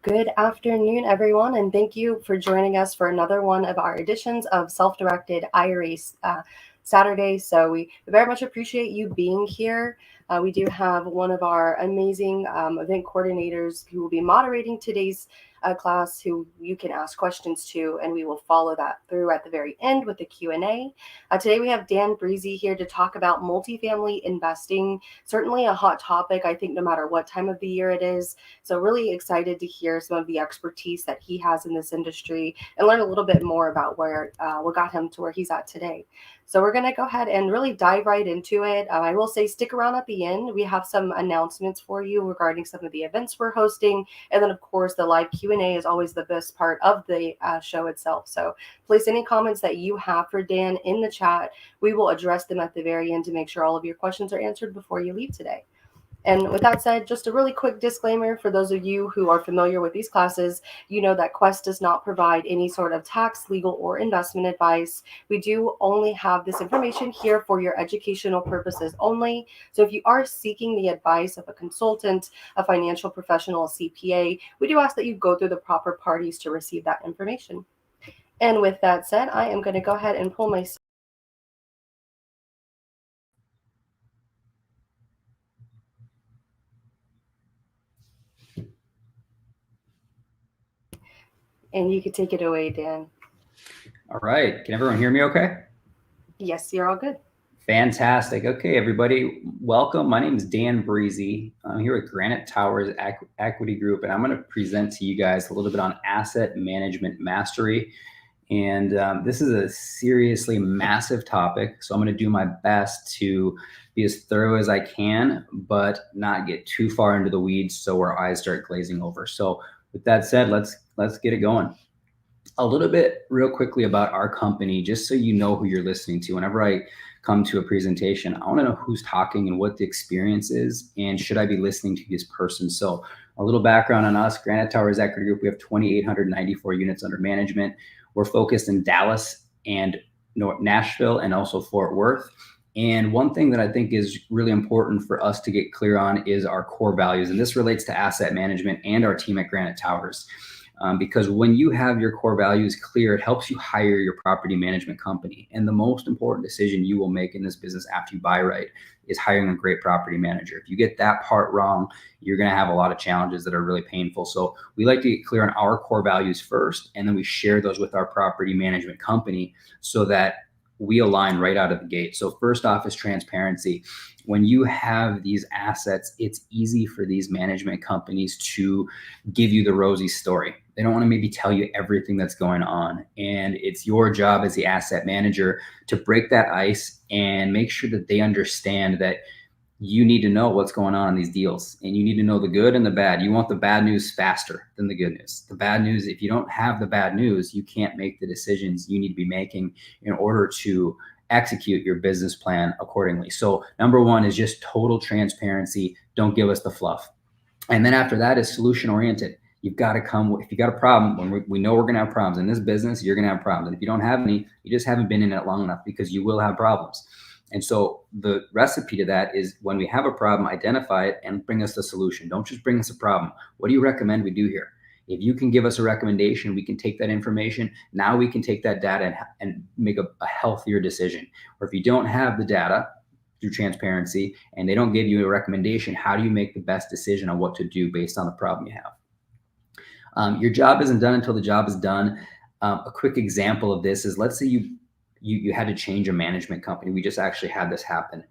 Good afternoon, everyone, and thank you for joining us for another one of our editions of Self-Directed IRA Saturday. So we very much appreciate you being here. We do have one of our amazing event coordinators who will be moderating today's class, who you can ask questions to, and we will follow that through at the very end with the Q&A. Today we have Dan Brisse here to talk about multifamily investing. Certainly a hot topic, I think, no matter what time of the year it is. So really excited to hear some of the expertise that he has in this industry and learn a little bit more about what got him to where he's at today. So we're going to go ahead and really dive right into it. I will say stick around at the end. We have some announcements for you regarding some of the events we're hosting. And then, of course, the live Q&A is always the best part of the show itself. So place any comments that you have for Dan in the chat. We will address them at the very end to make sure all of your questions are answered before you leave today. And with that said, just a really quick disclaimer for those of you who are familiar with these classes, you know that Quest does not provide any sort of tax, legal, or investment advice. We do only have this information here for your educational purposes only. So if you are seeking the advice of a consultant, a financial professional, a CPA, we do ask that you go through the proper parties to receive that information. And with that said, I am going to go ahead and pull my and you can take it away, Dan. All right. Can everyone hear me okay? Yes, you're all good. Fantastic. Okay, everybody, welcome. My name is Dan Brisse. I'm here with Granite Towers Equity Group, and I'm going to present to you guys a little bit on asset management mastery. And this is a seriously massive topic, so I'm going to do my best to be as thorough as I can, but not get too far into the weeds so our eyes start glazing over. So with that said, let's get it going. A little bit real quickly about our company, just so you know who you're listening to. Whenever I come to a presentation, I want to know who's talking and what the experience is, and should I be listening to this person? So a little background on us, Granite Towers Equity Group, we have 2,894 units under management. We're focused in Dallas and Nashville and also Fort Worth. And one thing that I think is really important for us to get clear on is our core values. And this relates to asset management and our team at Granite Towers. Because when you have your core values clear, it helps you hire your property management company. And the most important decision you will make in this business after you buy right is hiring a great property manager. If you get that part wrong, you're going to have a lot of challenges that are really painful. So we like to get clear on our core values first, and then we share those with our property management company so that we align right out of the gate. So first off is transparency. When you have these assets, it's easy for these management companies to give you the rosy story. They don't want to maybe tell you everything that's going on. And it's your job as the asset manager to break that ice and make sure that they understand that you need to know what's going on in these deals, and you need to know the good and the bad. You want the bad news faster than the good news. The bad news, if you don't have the bad news, you can't make the decisions you need to be making in order to execute your business plan accordingly. So number one is just total transparency. Don't give us the fluff. And then after that is solution oriented. You've got to come, if you got a problem, when we know we're going to have problems in this business, you're going to have problems. And if you don't have any, you just haven't been in it long enough, because you will have problems. And so the recipe to that is, when we have a problem, identify it and bring us the solution. Don't just bring us a problem. What do you recommend we do here? If you can give us a recommendation, we can take that information. Now we can take that data and make a healthier decision. Or if you don't have the data through transparency and they don't give you a recommendation, how do you make the best decision on what to do based on the problem you have? Your job isn't done until the job is done. A quick example of this is, let's say you had to change a management company. We just actually had this happen.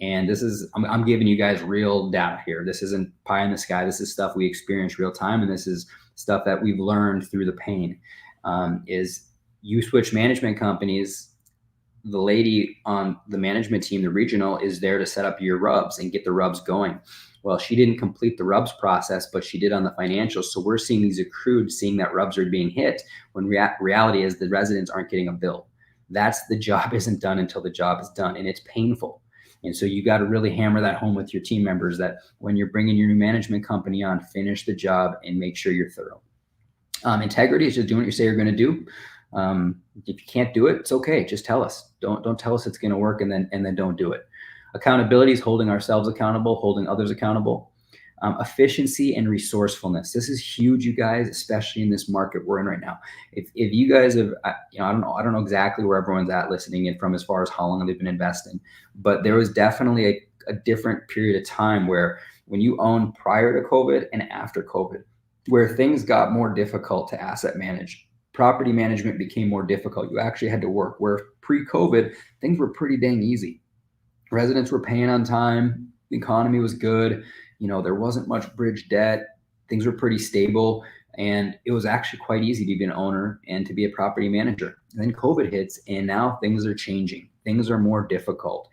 And this is, I'm giving you guys real data here. This isn't pie in the sky. This is stuff we experience real time. And this is stuff that we've learned through the pain. Is you switch management companies, the lady on the management team, the regional, is there to set up your RUBS and get the RUBS going. Well, she didn't complete the RUBS process, but she did on the financials. So we're seeing these accrued, seeing that RUBS are being hit, when reality is the residents aren't getting a bill. That's the job isn't done until the job is done, and it's painful. And so you got to really hammer that home with your team members that when you're bringing your new management company on, finish the job and make sure you're thorough. Integrity is just doing what you say you're going to do. If you can't do it, it's okay. Just tell us. Don't tell us it's going to work and then don't do it. Accountability is holding ourselves accountable, holding others accountable. Efficiency and resourcefulness. This is huge, you guys, especially in this market we're in right now. If you guys have, I don't know exactly where everyone's at listening in from as far as how long they've been investing, but there was definitely a different period of time where when you own prior to COVID and after COVID, where things got more difficult to asset manage. Property management became more difficult. You actually had to work, where pre-COVID, things were pretty dang easy. Residents were paying on time. The economy was good. There wasn't much bridge debt. Things were pretty stable. And it was actually quite easy to be an owner and to be a property manager. And then COVID hits, and now things are changing. Things are more difficult.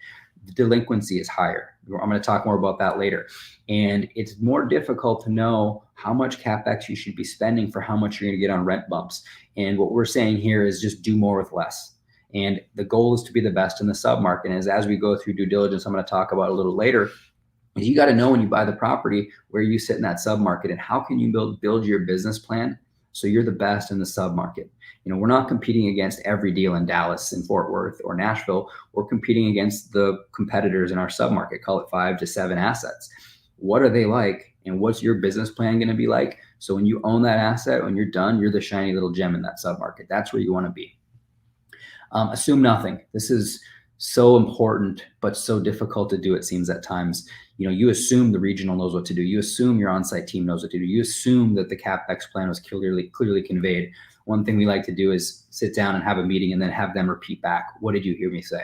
The delinquency is higher. I'm going to talk more about that later. And it's more difficult to know how much Capex you should be spending for how much you're going to get on rent bumps. And what we're saying here is just do more with less. And the goal is to be the best in the submarket. And as we go through due diligence, I'm going to talk about a little later, is you got to know when you buy the property where you sit in that submarket and how can you build your business plan so you're the best in the submarket. We're not competing against every deal in Dallas and Fort Worth or Nashville. We're competing against the competitors in our submarket, call it 5 to 7 assets. What are they like? And what's your business plan going to be like? So when you own that asset, when you're done, you're the shiny little gem in that submarket. That's where you want to be. Assume nothing. This is so important, but so difficult to do, it seems at times. You assume the regional knows what to do. You assume your on-site team knows what to do. You assume that the Capex plan was clearly conveyed. One thing we like to do is sit down and have a meeting and then have them repeat back. What did you hear me say?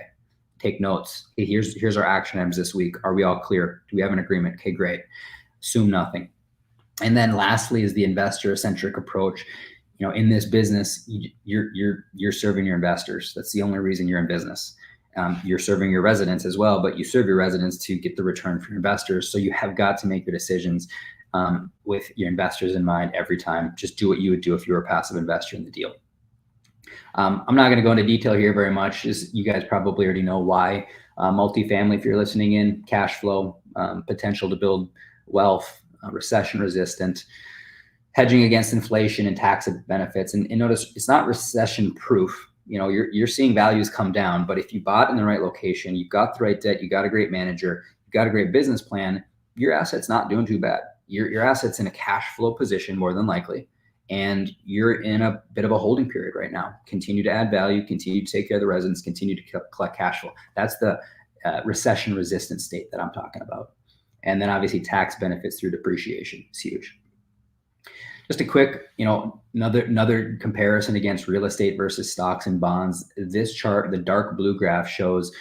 Take notes. Hey, here's our action items this week. Are we all clear? Do we have an agreement? Okay, great. Assume nothing. And then lastly is the investor-centric approach. In this business, you're serving your investors. That's the only reason you're in business. You're serving your residents as well, but you serve your residents to get the return for your investors. So you have got to make your decisions with your investors in mind every time. Just do what you would do if you were a passive investor in the deal. I'm not going to go into detail here very much, as you guys probably already know why. Multifamily, if you're listening in, cash flow, potential to build wealth, recession resistant, hedging against inflation and tax benefits. And notice it's not recession proof. You're seeing values come down, but if you bought in the right location, you've got the right debt, you got a great manager, you got a great business plan, your asset's not doing too bad. Your asset's in a cash flow position more than likely, and you're in a bit of a holding period right now. Continue to add value, continue to take care of the residents, continue to collect cash flow. That's the recession resistant state that I'm talking about. And then obviously tax benefits through depreciation is huge. Just a quick, another comparison against real estate versus stocks and bonds. This chart, the dark blue graph, shows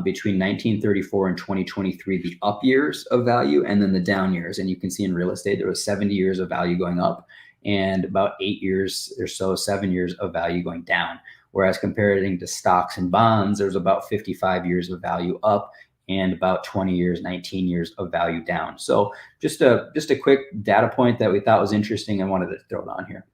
between 1934 and 2023, the up years of value and then the down years. And you can see in real estate, there was 70 years of value going up and about 8 years or so, 7 years of value going down. Whereas comparing to stocks and bonds, there's about 55 years of value up and about 20 years, 19 years of value down. So just a quick data point that we thought was interesting and wanted to throw it on here.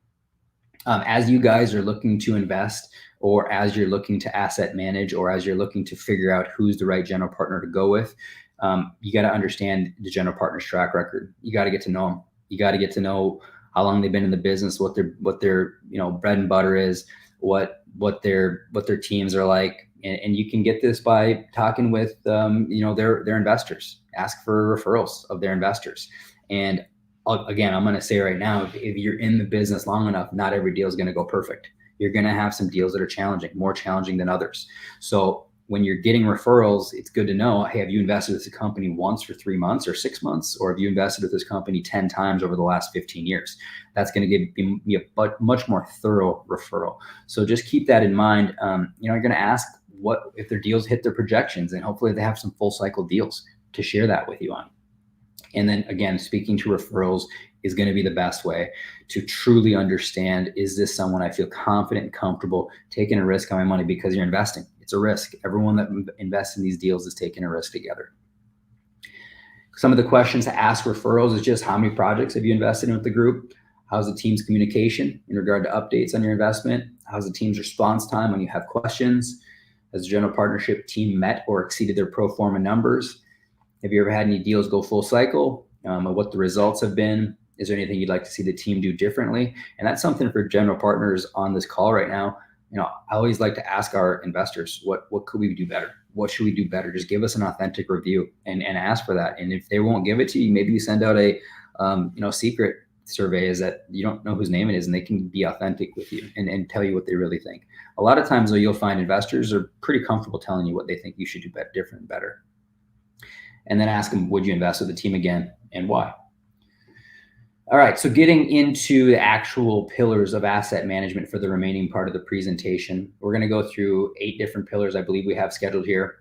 As you guys are looking to invest, or as you're looking to asset manage, or as you're looking to figure out who's the right general partner to go with, you got to understand the general partner's track record. You got to get to know them. You got to get to know how long they've been in the business, what their bread and butter is, what their teams are like. And you can get this by talking with their investors. Ask for referrals of their investors. And again, I'm going to say right now, if you're in the business long enough, not every deal is going to go perfect. You're going to have some deals that are challenging, more challenging than others. So when you're getting referrals, it's good to know, hey, have you invested with the company once for 3 months or 6 months, or have you invested with this company 10 times over the last 15 years? That's going to give me a much more thorough referral. So just keep that in mind. You're going to ask what if their deals hit their projections, and hopefully they have some full cycle deals to share that with you on. And then again, speaking to referrals is going to be the best way to truly understand, is this someone I feel confident and comfortable taking a risk on my money? Because you're investing. It's a risk. Everyone that invests in these deals is taking a risk together. Some of the questions to ask referrals is just, how many projects have you invested in with the group? How's the team's communication in regard to updates on your investment? How's the team's response time when you have questions? Has the general partnership team met or exceeded their pro forma numbers? Have you ever had any deals go full cycle? What the results have been? Is there anything you'd like to see the team do differently? And that's something for general partners on this call right now. I always like to ask our investors, what could we do better? What should we do better? Just give us an authentic review and ask for that. And if they won't give it to you, maybe you send out a secret survey, is that you don't know whose name it is, and they can be authentic with you and tell you what they really think. A lot of times though, you'll find investors are pretty comfortable telling you what they think you should do different and better. And then ask them, would you invest with the team again and why? All right, so getting into the actual pillars of asset management for the remaining part of the presentation, we're going to go through 8 different pillars I believe we have scheduled here.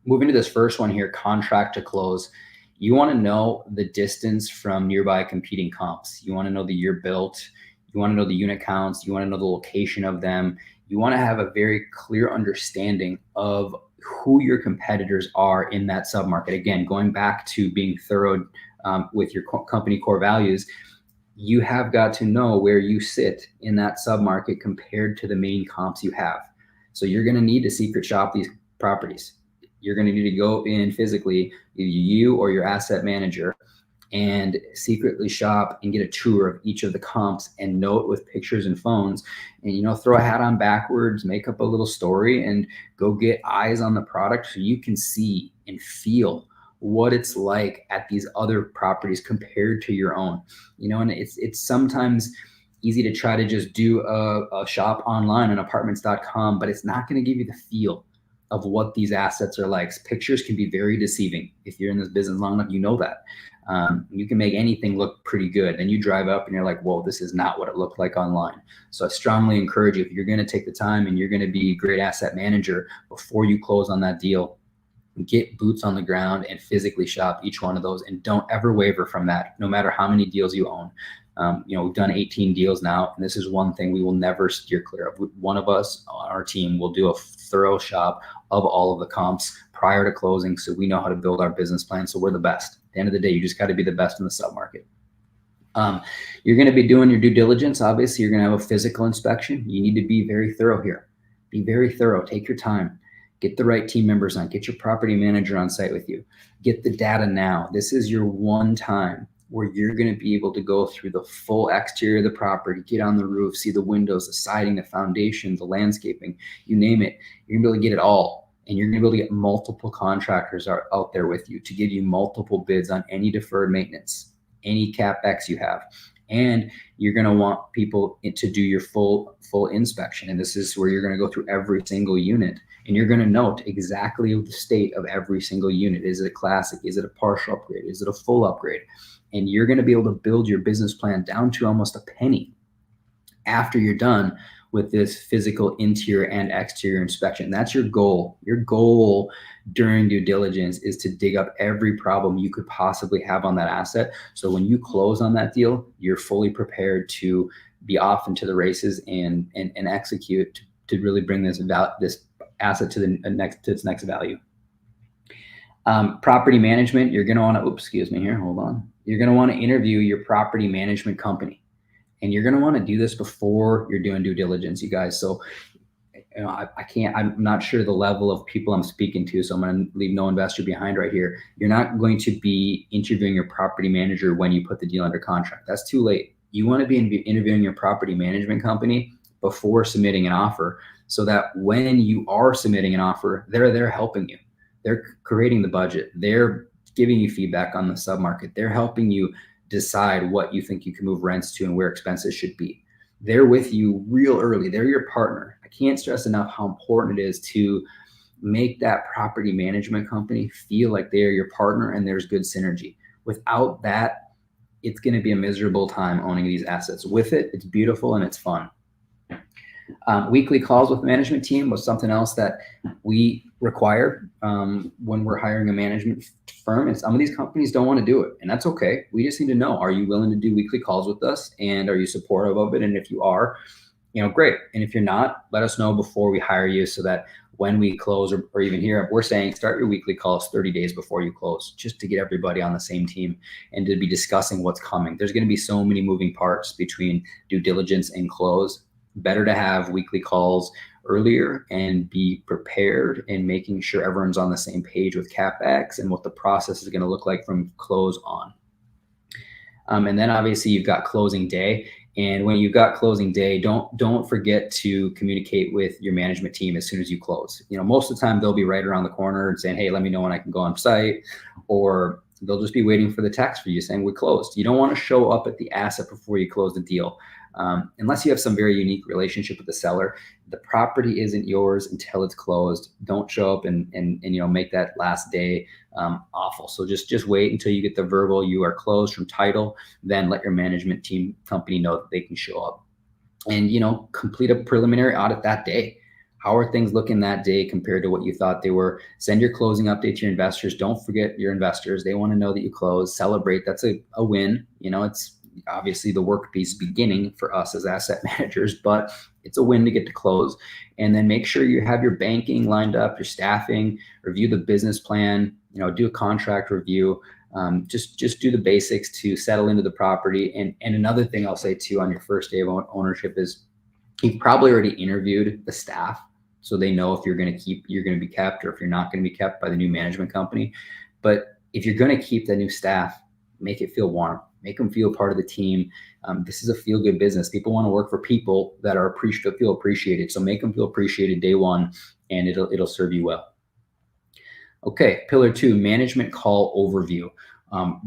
Moving to this first one here, contract to close. You want to know the distance from nearby competing comps. You want to know the year built. You want to know the unit counts. You want to know the location of them. You want to have a very clear understanding of who your competitors are in that submarket. Again, going back to being thorough with your company core values, you have got to know where you sit in that submarket compared to the main comps you have. So you're going to need to secret shop these properties. You're going to need to go in physically, either you or your asset manager, and secretly shop and get a tour of each of the comps and note with pictures and phones, and throw a hat on backwards, make up a little story, and go get eyes on the product so you can see and feel what it's like at these other properties compared to your own. And it's sometimes easy to try to just do a shop online on apartments.com, but it's not going to give you the feel of what these assets are like. Pictures can be very deceiving. If you're in this business long enough, you know that. You can make anything look pretty good. Then you drive up and you're like, whoa, this is not what it looked like online. So I strongly encourage you, if you're going to take the time and you're going to be a great asset manager, before you close on that deal, get boots on the ground and physically shop each one of those, and don't ever waver from that, no matter how many deals you own. We've done 18 deals now, and this is one thing we will never steer clear of. One of us on our team will do a thorough shop of all of the comps prior to closing, so we know how to build our business plan, so we're the best. At the end of the day, you just got to be the best in the submarket. You're going to be doing your due diligence. Obviously, you're going to have a physical inspection. You need to be very thorough here. Be very thorough. Take your time. Get the right team members on. Get your property manager on site with you. Get the data now. This is your one time where you're going to be able to go through the full exterior of the property, get on the roof, see the windows, the siding, the foundation, the landscaping, you name it. You're going to be able to get it all. And you're going to be able to get multiple contractors out there with you to give you multiple bids on any deferred maintenance, any Capex you have. And you're going to want people to do your full inspection. And this is where you're going to go through every single unit. And you're going to note exactly the state of every single unit. Is it a classic? Is it a partial upgrade? Is it a full upgrade? And you're going to be able to build your business plan down to almost a penny after you're done with this physical interior and exterior inspection. That's your goal. Your goal during due diligence is to dig up every problem you could possibly have on that asset. So when you close on that deal, you're fully prepared to be off into the races and execute to really bring this asset to its next value. Property management, you're going to want to, You're going to want to interview your property management company. And you're going to want to do this before you're doing due diligence, you guys. So, I'm not sure the level of people I'm speaking to, so I'm going to leave no investor behind right here. You're not going to be interviewing your property manager when you put the deal under contract. That's too late. You want to be interviewing your property management company before submitting an offer, so that when you are submitting an offer, they're there helping you. They're creating the budget. They're giving you feedback on the submarket. They're helping you decide what you think you can move rents to and where expenses should be. They're with you real early. They're your partner. I can't stress enough how important it is to make that property management company feel like they are your partner and there's good synergy. Without that, it's going to be a miserable time owning these assets. With it, it's beautiful and it's fun. Weekly calls with the management team was something else that we require when we're hiring a management firm. And some of these companies don't want to do it, and that's okay. We just need to know, are you willing to do weekly calls with us, and are you supportive of it? And if you are, great. And if you're not, let us know before we hire you, so that when we close, or even here, we're saying start your weekly calls 30 days before you close, just to get everybody on the same team and to be discussing what's coming. There's going to be so many moving parts between due diligence and close. Better to have weekly calls earlier and be prepared and making sure everyone's on the same page with Capex and what the process is going to look like from close on. And then obviously you've got closing day. And when you've got closing day, don't forget to communicate with your management team as soon as you close. Most of the time they'll be right around the corner and saying, hey, let me know when I can go on site, or they'll just be waiting for the text for you saying we closed. You don't want to show up at the asset before you close the deal. Unless you have some very unique relationship with the seller. The property isn't yours until it's closed. Don't show up and make that last day awful. So just wait until you get the verbal you are closed from title, then let your management team company know that they can show up. And complete a preliminary audit that day. How are things looking that day compared to what you thought they were? Send your closing update to your investors. Don't forget your investors. They want to know that you closed. Celebrate. That's a win. It's obviously the work piece beginning for us as asset managers, but it's a win to get to close. And then make sure you have your banking lined up, your staffing, review the business plan, do a contract review, just do the basics to settle into the property. And another thing I'll say too on your first day of ownership is you've probably already interviewed the staff, so they know if you're going to be kept, or if you're not going to be kept by the new management company. But if you're going to keep the new staff, make it feel warm. Make them feel part of the team. This is a feel-good business. People want to work for people that feel appreciated. So make them feel appreciated day one, and it'll serve you well. Okay, pillar 2, management call overview.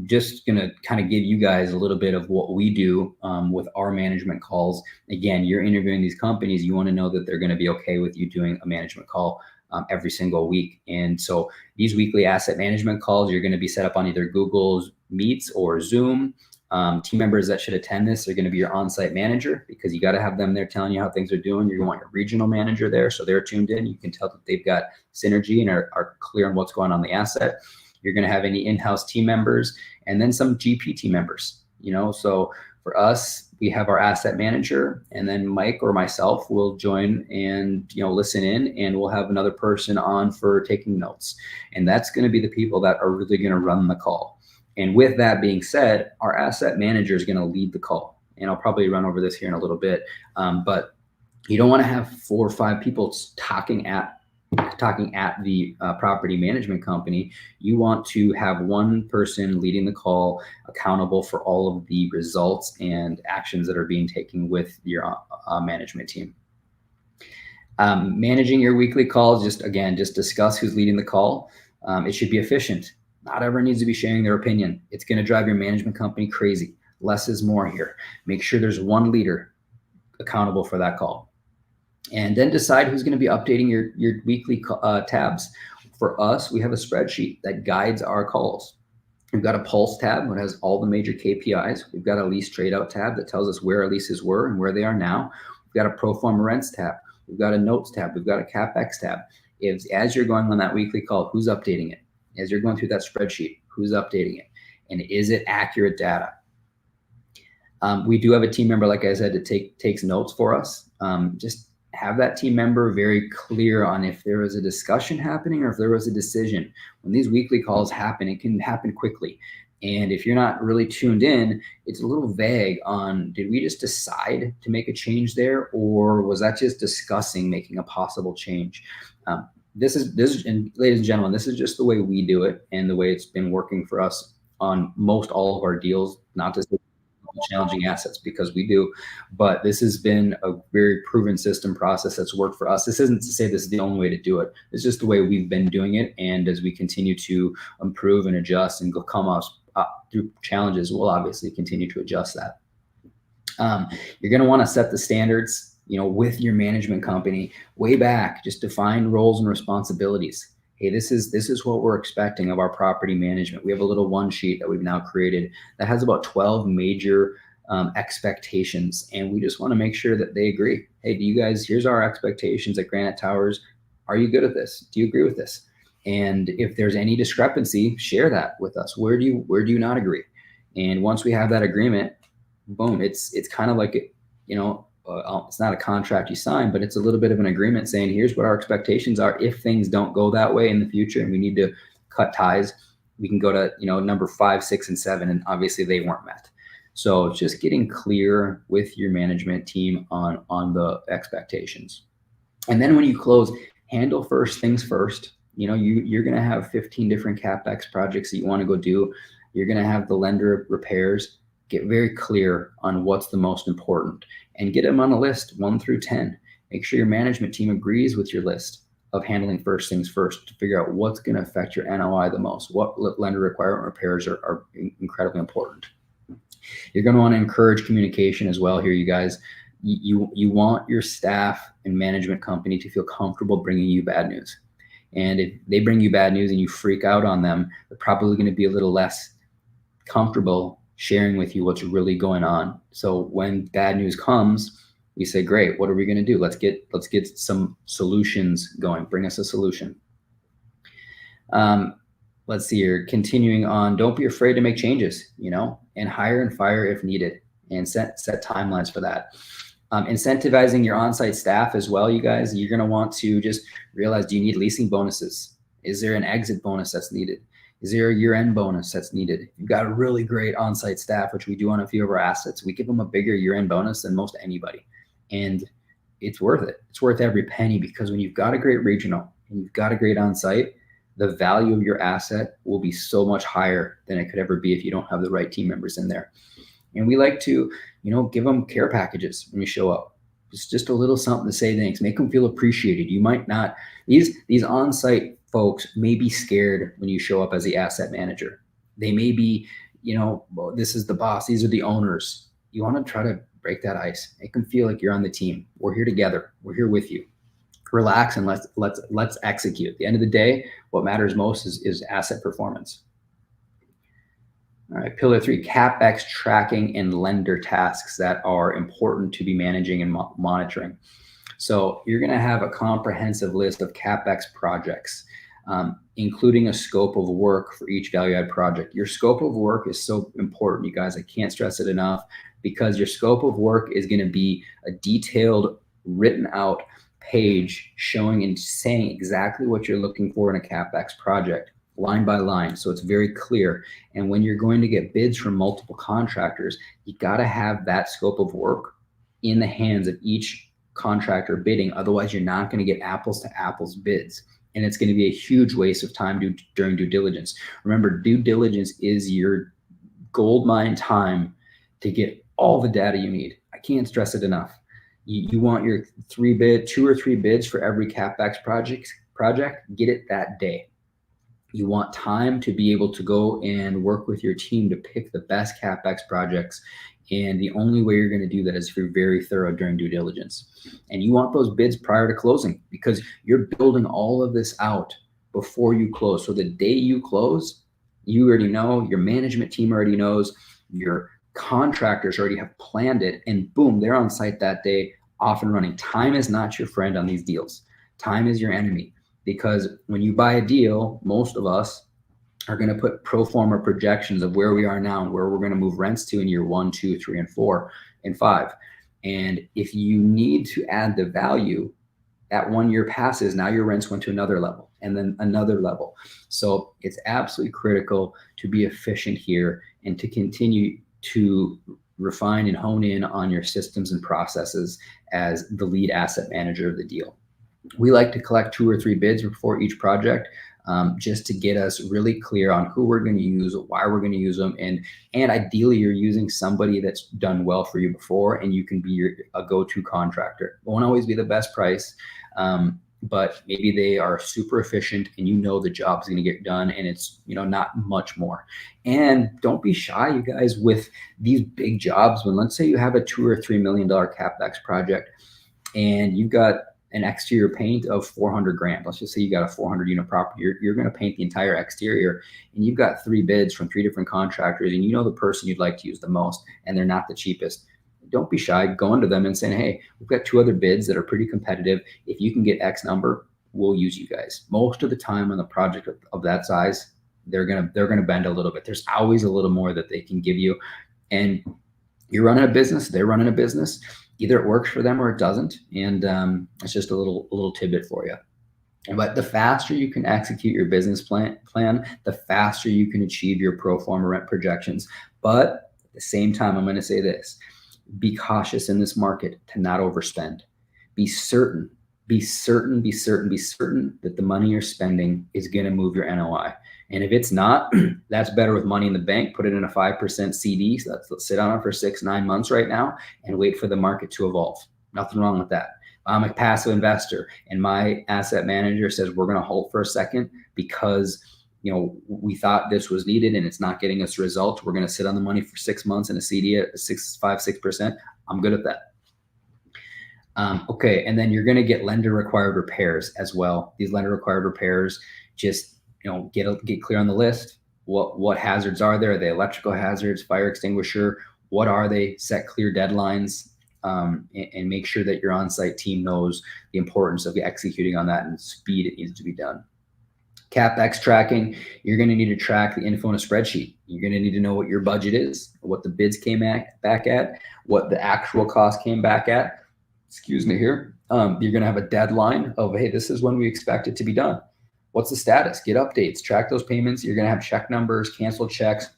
Just gonna kind of give you guys a little bit of what we do with our management calls. Again, you're interviewing these companies. You want to know that they're going to be okay with you doing a management call every single week. And so these weekly asset management calls, you're going to be set up on either Google's Meets or Zoom. Team members that should attend this are going to be your on-site manager, because you got to have them there telling you how things are doing. You're going to want your regional manager there, so they're tuned in. You can tell that they've got synergy and are clear on what's going on the asset. You're going to have any in-house team members, and then some GP team members. So for us, we have our asset manager, and then Mike or myself will join and listen in, and we'll have another person on for taking notes. And that's going to be the people that are really going to run the call. And with that being said, our asset manager is going to lead the call. And I'll probably run over this here in a little bit. But you don't want to have 4 or 5 people talking at the property management company. You want to have one person leading the call, accountable for all of the results and actions that are being taken with your management team. Managing your weekly calls, just discuss who's leading the call. It should be efficient. Not everyone needs to be sharing their opinion. It's going to drive your management company crazy. Less is more here. Make sure there's one leader accountable for that call. And then decide who's going to be updating your weekly tabs. For us, we have a spreadsheet that guides our calls. We've got a pulse tab that has all the major KPIs. We've got a lease trade out tab that tells us where our leases were and where they are now. We've got a pro forma rents tab. We've got a notes tab. We've got a Capex tab. As you're going on that weekly call, who's updating it? As you're going through that spreadsheet, who's updating it? And is it accurate data? We do have a team member, like I said, that takes notes for us. Just have that team member very clear on if there was a discussion happening or if there was a decision. When these weekly calls happen, it can happen quickly. And if you're not really tuned in, it's a little vague on, did we just decide to make a change there? Or was that just discussing making a possible change? This is, and ladies and gentlemen, this is just the way we do it and the way it's been working for us on most all of our deals, not to say challenging assets, because we do, but this has been a very proven system process that's worked for us. This isn't to say this is the only way to do it. It's just the way we've been doing it. And as we continue to improve and adjust and come up through challenges, we'll obviously continue to adjust that. You're going to want to set the standards, with your management company way back. Just define roles and responsibilities. Hey, this is what we're expecting of our property management. We have a little one sheet that we've now created that has about 12 major expectations, and we just want to make sure that they agree. Hey, here's our expectations at Granite Towers. Are you good at this? Do you agree with this? And if there's any discrepancy, share that with us. Where do you not agree? And once we have that agreement, boom, it's kind of like, it's not a contract you sign, but it's a little bit of an agreement saying, here's what our expectations are. If things don't go that way in the future and we need to cut ties, we can go to, number 5, 6, and 7, and obviously they weren't met. So just getting clear with your management team on the expectations. And then when you close, handle first things first. You're going to have 15 different CapEx projects that you want to go do. You're going to have the lender repairs. Get very clear on what's the most important and get them on a list 1 through 10. Make sure your management team agrees with your list of handling first things first to figure out what's going to affect your NOI the most. What lender requirement repairs are incredibly important. You're going to want to encourage communication as well here, you guys. You want your staff and management company to feel comfortable bringing you bad news. And if they bring you bad news and you freak out on them, they're probably going to be a little less comfortable sharing with you what's really going on. So when bad news comes, we say, great, what are we going to do? Let's get some solutions going. Bring us a solution. Let's see here. Continuing on, don't be afraid to make changes, and hire and fire if needed, and set timelines for that. Incentivizing your on-site staff as well, you guys. You're going to want to just realize, do you need leasing bonuses? Is there an exit bonus that's needed? Is there a year-end bonus that's needed? You've got a really great on-site staff, which we do on a few of our assets. We give them a bigger year-end bonus than most anybody. And it's worth it. It's worth every penny, because when you've got a great regional and you've got a great on-site, the value of your asset will be so much higher than it could ever be if you don't have the right team members in there. And we like to, give them care packages when we show up. It's just a little something to say thanks, make them feel appreciated. You might not, these on-site folks may be scared when you show up as the asset manager. They may be, well, this is the boss, these are the owners. You want to try to break that ice, make them feel like you're on the team. We're here together. We're here with you. Relax and let's execute. At the end of the day, what matters most is asset performance. All right, pillar 3, CapEx tracking and lender tasks that are important to be managing and monitoring. So you're going to have a comprehensive list of CapEx projects, including a scope of work for each value add project. Your scope of work is so important, you guys. I can't stress it enough, because your scope of work is going to be a detailed, written out page showing and saying exactly what you're looking for in a CapEx project, line by line, so it's very clear. And when you're going to get bids from multiple contractors, you got to have that scope of work in the hands of each contractor bidding. Otherwise, you're not going to get apples to apples bids, and it's going to be a huge waste of time during due diligence. Remember, due diligence is your gold mine time to get all the data you need. I can't stress it enough. You want your 2 or 3 bids for every CapEx project, get it that day. You want time to be able to go and work with your team to pick the best CapEx projects. And the only way you're going to do that is if you're very thorough during due diligence. And you want those bids prior to closing, because you're building all of this out before you close. So the day you close, you already know, your management team already knows, your contractors already have planned it, and boom, they're on site that day, off and running. Time is not your friend on these deals. Time is your enemy, because when you buy a deal, most of us are going to put pro forma projections of where we are now and where we're going to move rents to in year 1, 2, 3, and 4, and 5. And if you need to add the value, that 1 year passes, now your rents went to another level and then another level. So it's absolutely critical to be efficient here and to continue to refine and hone in on your systems and processes as the lead asset manager of the deal. We like to collect 2 or 3 bids before each project, just to get us really clear on who we're going to use, why we're going to use them, and ideally you're using somebody that's done well for you before, and you can be a go-to contractor. Won't always be the best price, but maybe they are super efficient and you know the job's going to get done, and it's not much more. And don't be shy, you guys, with these big jobs. When let's say you have a $2 or $3 million CapEx project and you've got an exterior paint of 400 grand. Let's just say you got a 400 unit property. You're going to paint the entire exterior, and you've got 3 bids from 3 different contractors, and you know the person you'd like to use the most, and they're not the cheapest. Don't be shy going to them and saying, hey, we've got 2 other bids that are pretty competitive. If you can get X number, we'll use you guys. Most of the time on a project of that size, they're gonna bend a little bit. There's always a little more that they can give you. And you're running a business, they're running a business. Either it works for them or it doesn't. And it's just a little tidbit for you. But the faster you can execute your business plan, the faster you can achieve your pro forma rent projections. But at the same time, I'm going to say this: be cautious in this market to not overspend. Be certain that the money you're spending is going to move your NOI. And if it's not, that's better with money in the bank. Put it in a 5% CD. So let's sit on it for 6-9 months right now and wait for the market to evolve. Nothing wrong with that. I'm a passive investor and my asset manager says we're going to hold for a second because we thought this was needed and it's not getting us a result. We're going to sit on the money for 6 months in a CD at 6%. I'm good at that. Okay, and then you're going to get lender required repairs as well. These lender required repairs, just get clear on the list. What hazards are there? Are they electrical hazards, fire extinguisher? What are they? Set clear deadlines, and make sure that your on-site team knows the importance of executing on that and the speed it needs to be done. Capex tracking, you're going to need to track the info in a spreadsheet. You're going to need to know what your budget is, what the bids came back at, what the actual cost came back at. Excuse me here. You're going to have a deadline of, hey, this is when we expect it to be done. What's the status? Get updates, track those payments. You're going to have check numbers, canceled checks.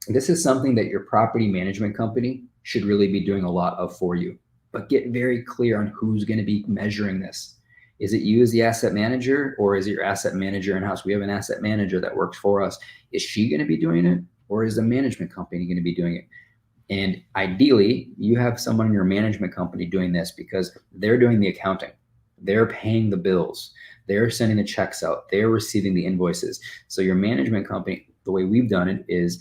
This is something that your property management company should really be doing a lot of for you. But get very clear on who's going to be measuring this. Is it you as the asset manager, or is it your asset manager in-house? We have an asset manager that works for us. Is she going to be doing it, or is the management company going to be doing it? And ideally, you have someone in your management company doing this because they're doing the accounting. They're paying the bills. They're sending the checks out. They're receiving the invoices. So your management company, the way we've done it is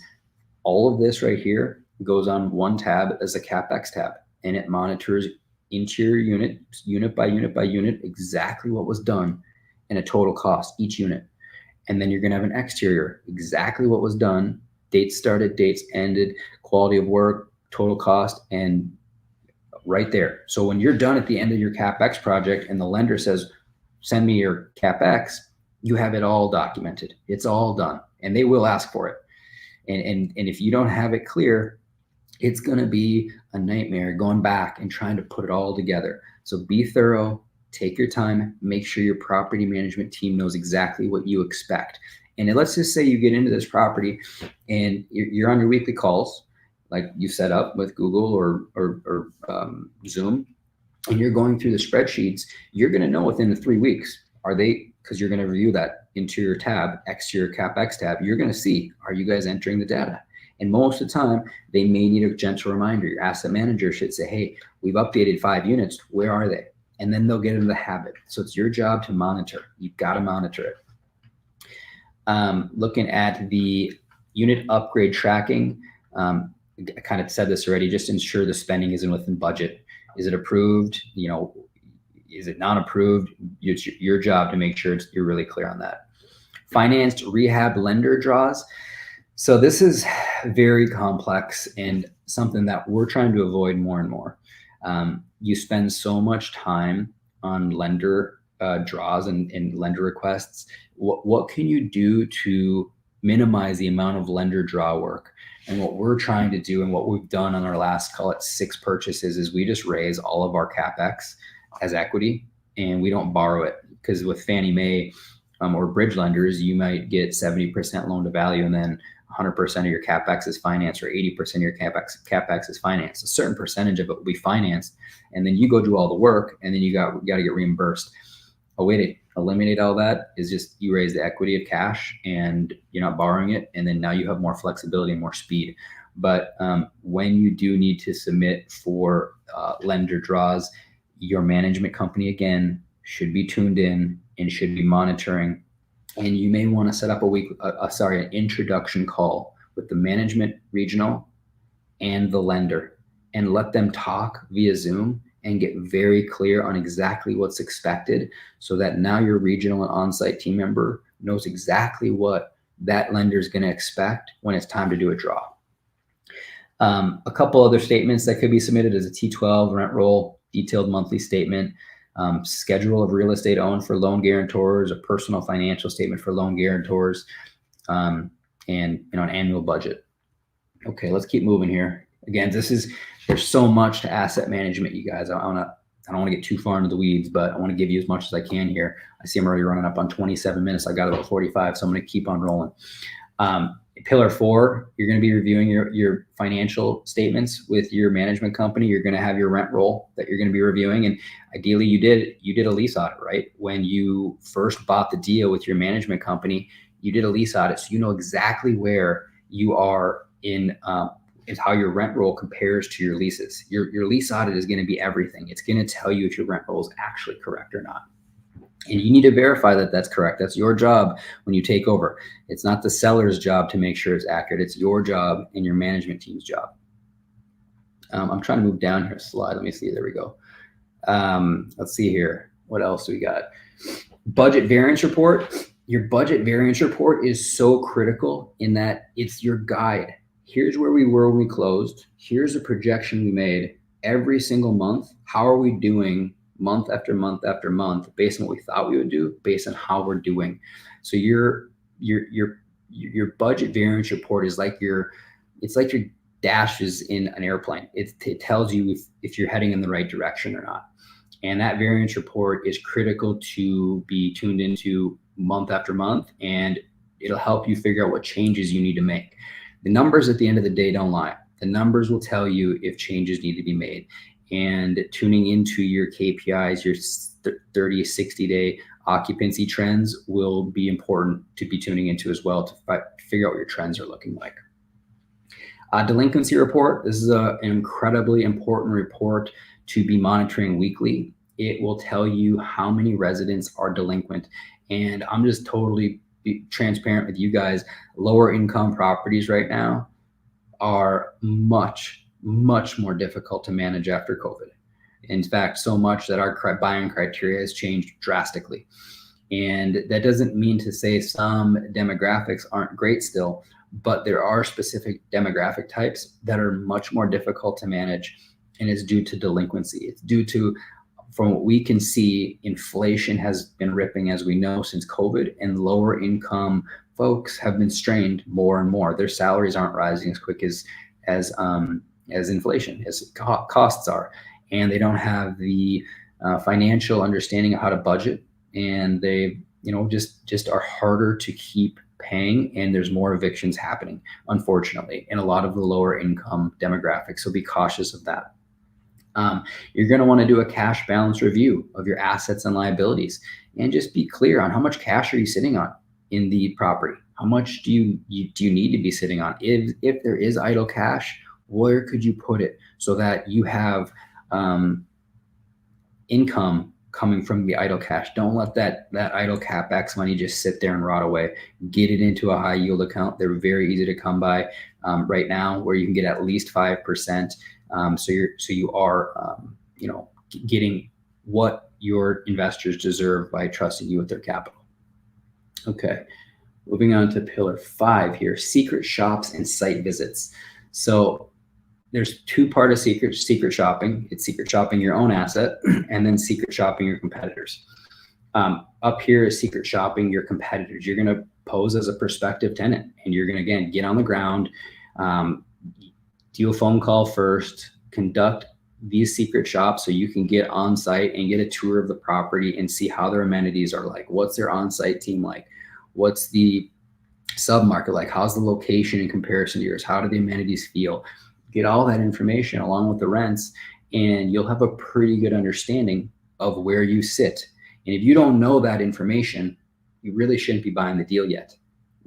all of this right here goes on one tab as a Capex tab, and it monitors interior unit by unit, exactly what was done and a total cost each unit. And then you're going to have an exterior, exactly what was done, dates started, dates ended, quality of work, total cost, and right there. So when you're done at the end of your Capex project and the lender says, send me your Capex, you have it all documented. It's all done, and they will ask for it. And if you don't have it clear, it's going to be a nightmare going back and trying to put it all together. So be thorough, take your time, make sure your property management team knows exactly what you expect. And let's just say you get into this property and you're on your weekly calls, like you set up with Google or Zoom, and you're going through the spreadsheets. You're going to know within the 3 weeks, because you're going to review that interior tab, exterior Capex tab. You're going to see, are you guys entering the data? And most of the time, they may need a gentle reminder. Your asset manager should say, hey, we've updated 5 units. Where are they? And then they'll get into the habit. So it's your job to monitor. You've got to monitor it. Looking at the unit upgrade tracking, I kind of said this already, just ensure the spending isn't within budget. Is it approved? Is it not approved? It's your job to make sure you're really clear on that. Financed rehab lender draws. So this is very complex and something that we're trying to avoid more and more. You spend so much time on lender draws and lender requests. What can you do to minimize the amount of lender draw work? And what we're trying to do and what we've done on our last, call it 6 purchases, is we just raise all of our Capex as equity and we don't borrow it. Because with Fannie Mae or bridge lenders, you might get 70% loan to value and then 100% of your Capex is financed, or 80% of your Capex is financed. A certain percentage of it will be financed, and then you go do all the work, and then you got to get reimbursed. A way to eliminate all that is just you raise the equity of cash, and you're not borrowing it, and then now you have more flexibility and more speed. But when you do need to submit for lender draws, your management company again should be tuned in and should be monitoring. And you may want to set up an introduction call with the management regional and the lender, and let them talk via Zoom and get very clear on exactly what's expected, so that now your regional and on-site team member knows exactly what that lender is going to expect when it's time to do a draw. A couple other statements that could be submitted as a T12 rent roll, detailed monthly statement, schedule of real estate owned for loan guarantors, a personal financial statement for loan guarantors, and an annual budget. Okay, let's keep moving here. Again, there's so much to asset management, you guys. I don't want to get too far into the weeds, but I want to give you as much as I can here. I see I'm already running up on 27 minutes. I got about 45, so I'm going to keep on rolling. Pillar 4, you're going to be reviewing your financial statements with your management company. You're going to have your rent roll that you're going to be reviewing. And ideally you did a lease audit, right? When you first bought the deal with your management company, you did a lease audit. So you know exactly where you are in, is how your rent roll compares to your leases. Your lease audit is going to be everything. It's going to tell you if your rent roll is actually correct or not. And you need to verify that that's correct. That's your job when you take over. It's not the seller's job to make sure it's accurate. It's your job and your management team's job. I'm trying to move down here a slide. Let me see. There we go. Let's see here. What else do we got? Budget variance report. Your budget variance report is so critical in that it's your guide. Here's where we were when we closed. Here's a projection we made every single month. How are we doing month after month after month based on what we thought we would do, based on how we're doing? So your budget variance report is like it's like your dashes in an airplane. It tells you if you're heading in the right direction or not. And that variance report is critical to be tuned into month after month, and it'll help you figure out what changes you need to make. The numbers at the end of the day don't lie. The numbers will tell you if changes need to be made. And tuning into your KPIs, your 30, 60-day occupancy trends will be important to be tuning into as well to figure out what your trends are looking like. Delinquency report. This is an incredibly important report to be monitoring weekly. It will tell you how many residents are delinquent. And I'm just totally transparent with you guys. Lower income properties right now are much more difficult to manage after COVID. In fact, so much that our buying criteria has changed drastically. And that doesn't mean to say some demographics aren't great still, but there are specific demographic types that are much more difficult to manage, and it's due to delinquency. It's due to, from what we can see, inflation has been ripping, as we know, since COVID, and lower income folks have been strained more and more. Their salaries aren't rising as quick as inflation, as costs are, and they don't have the financial understanding of how to budget, and they just are harder to keep paying, and there's more evictions happening, unfortunately, in a lot of the lower income demographics. So be cautious of that. You're going to want to do a cash balance review of your assets and liabilities, and just be clear on how much cash are you sitting on in the property. How much do you need to be sitting on? If there is idle cash, where could you put it so that you have income coming from the idle cash? Don't let that idle Capex money just sit there and rot away. Get it into a high yield account. They're very easy to come by right now, where you can get at least 5%. So you are getting what your investors deserve by trusting you with their capital. Okay, moving on to pillar 5 here: secret shops and site visits. So there's two parts of secret shopping. It's secret shopping your own asset, and then secret shopping your competitors. Up here is secret shopping your competitors. You're going to pose as a prospective tenant, and you're going to, again, get on the ground, do a phone call first, conduct these secret shops so you can get on site and get a tour of the property and see how their amenities are like. What's their on-site team like? What's the sub-market like? How's the location in comparison to yours? How do the amenities feel? Get all that information along with the rents, and you'll have a pretty good understanding of where you sit. And if you don't know that information, you really shouldn't be buying the deal yet.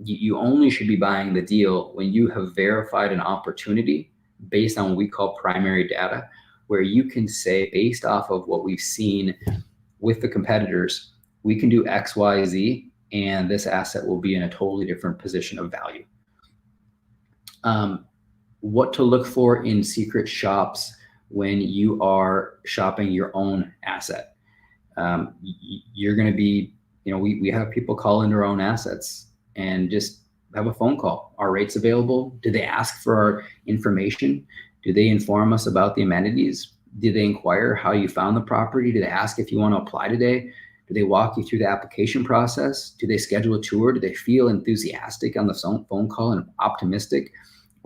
You only should be buying the deal when you have verified an opportunity based on what we call primary data, where you can say, based off of what we've seen with the competitors, we can do X, Y, Z, and this asset will be in a totally different position of value. What to look for in secret shops when you are shopping your own asset. You're going to be, we have people call into our own assets and just have a phone call. Are rates available? Do they ask for our information? Do they inform us about the amenities? Do they inquire how you found the property? Do they ask if you want to apply today? Do they walk you through the application process? Do they schedule a tour? Do they feel enthusiastic on the phone call and optimistic?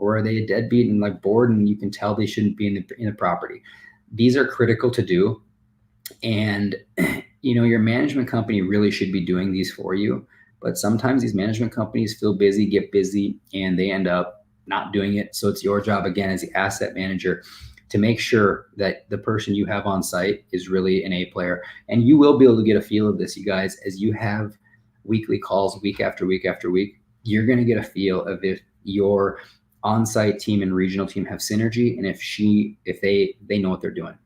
Or are they a deadbeat and like bored and you can tell they shouldn't be in the property? These are critical to do. And your management company really should be doing these for you. But sometimes these management companies feel busy, get busy, and they end up not doing it. So it's your job, again, as the asset manager, to make sure that the person you have on site is really an A player. And you will be able to get a feel of this, you guys, as you have weekly calls week after week after week. You're going to get a feel of if your on-site team and regional team have synergy, and if they know what they're doing.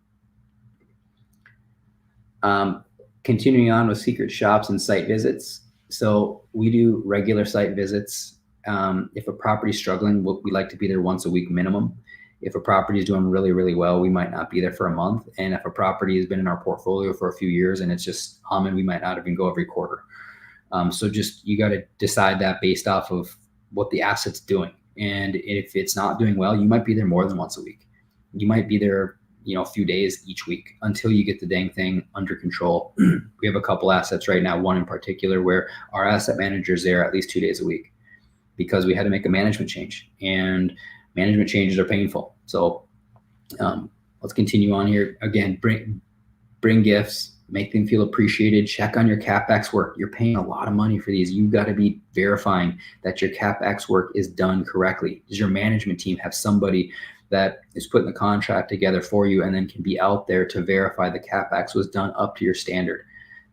Continuing on with secret shops and site visits. So we do regular site visits. If a property is struggling, we like to be there once a week minimum. If a property is doing really, really well, we might not be there for a month. And if a property has been in our portfolio for a few years and it's just humming, we might not even go every quarter. So just, you got to decide that based off of what the asset's doing. And if it's not doing well, you might be there more than once a week. You might be there a few days each week until you get the dang thing under control. We have a couple assets right now, one in particular where our asset manager is there at least 2 days a week because we had to make a management change, and management changes are painful. So let's continue on here. Again, bring gifts, make them feel appreciated, check on your Capex work. You're paying a lot of money for these. You've got to be verifying that your Capex work is done correctly. Does your management team have somebody that is putting the contract together for you and then can be out there to verify the Capex was done up to your standard?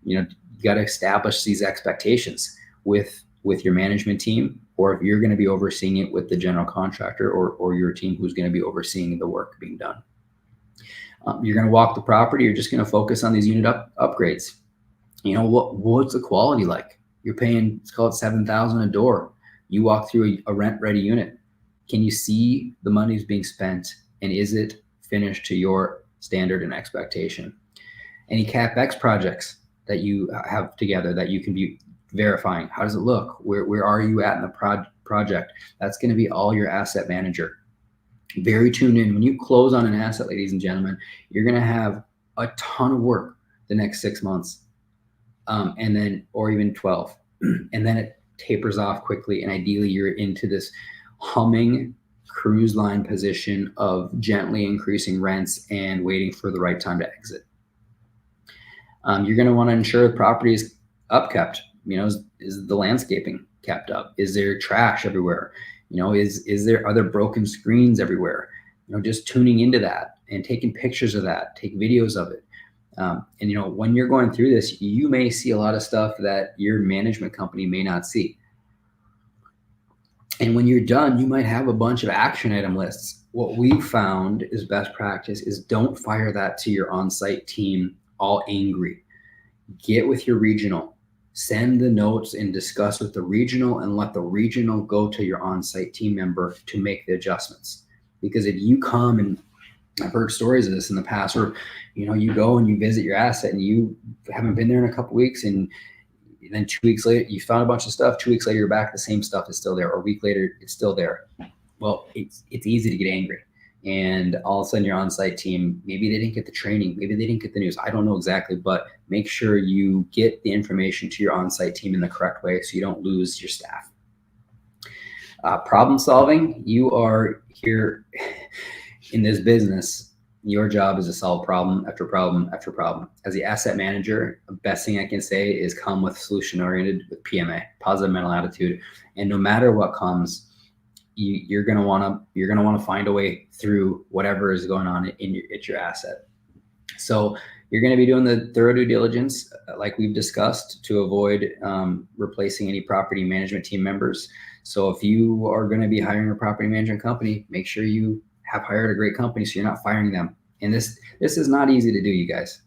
You got to establish these expectations with your management team, or if you're going to be overseeing it with the general contractor or your team who's going to be overseeing the work being done. You're going to walk the property. You're just going to focus on these unit upgrades. What's the quality like? You're paying, let's call it $7,000 a door. You walk through a rent-ready unit. Can you see the money's being spent, and is it finished to your standard and expectation? Any Capex projects that you have together that you can be verifying, how does it look? Where are you at in the project? That's going to be all your asset manager. Very tuned in. When you close on an asset, ladies and gentlemen, you're going to have a ton of work the next 6 months, or even 12, and then it tapers off quickly. And ideally, you're into this humming cruise line position of gently increasing rents and waiting for the right time to exit. You're going to want to ensure the property is upkept. Is the landscaping kept up? Is there trash everywhere? Are there broken screens everywhere? Just tuning into that and taking pictures of that, take videos of it. And when you're going through this, you may see a lot of stuff that your management company may not see. And when you're done, you might have a bunch of action item lists. What we've found is best practice is don't fire that to your on-site team all angry. Get with your regional, send the notes and discuss with the regional, and let the regional go to your on-site team member to make the adjustments. Because if you come, and I've heard stories of this in the past, where you go and you visit your asset and you haven't been there in a couple weeks, and then 2 weeks later you found a bunch of stuff. 2 weeks later you're back, the same stuff is still there, or a week later it's still there. Well, it's easy to get angry, and all of a sudden your on-site team, maybe they didn't get the training, maybe they didn't get the news, I don't know exactly, but make sure you get the information to your on-site team in the correct way so you don't lose your staff. Problem solving, you are here in this business. Your job is to solve problem after problem after problem. As the asset manager, the best thing I can say is come with solution-oriented, with PMA, positive mental attitude. And no matter what comes, you're gonna wanna find a way through whatever is going on at your asset. So you're gonna be doing the thorough due diligence, like we've discussed, to avoid replacing any property management team members. So if you are gonna be hiring a property management company, make sure you have hired a great company so you're not firing them. And this is not easy to do, you guys.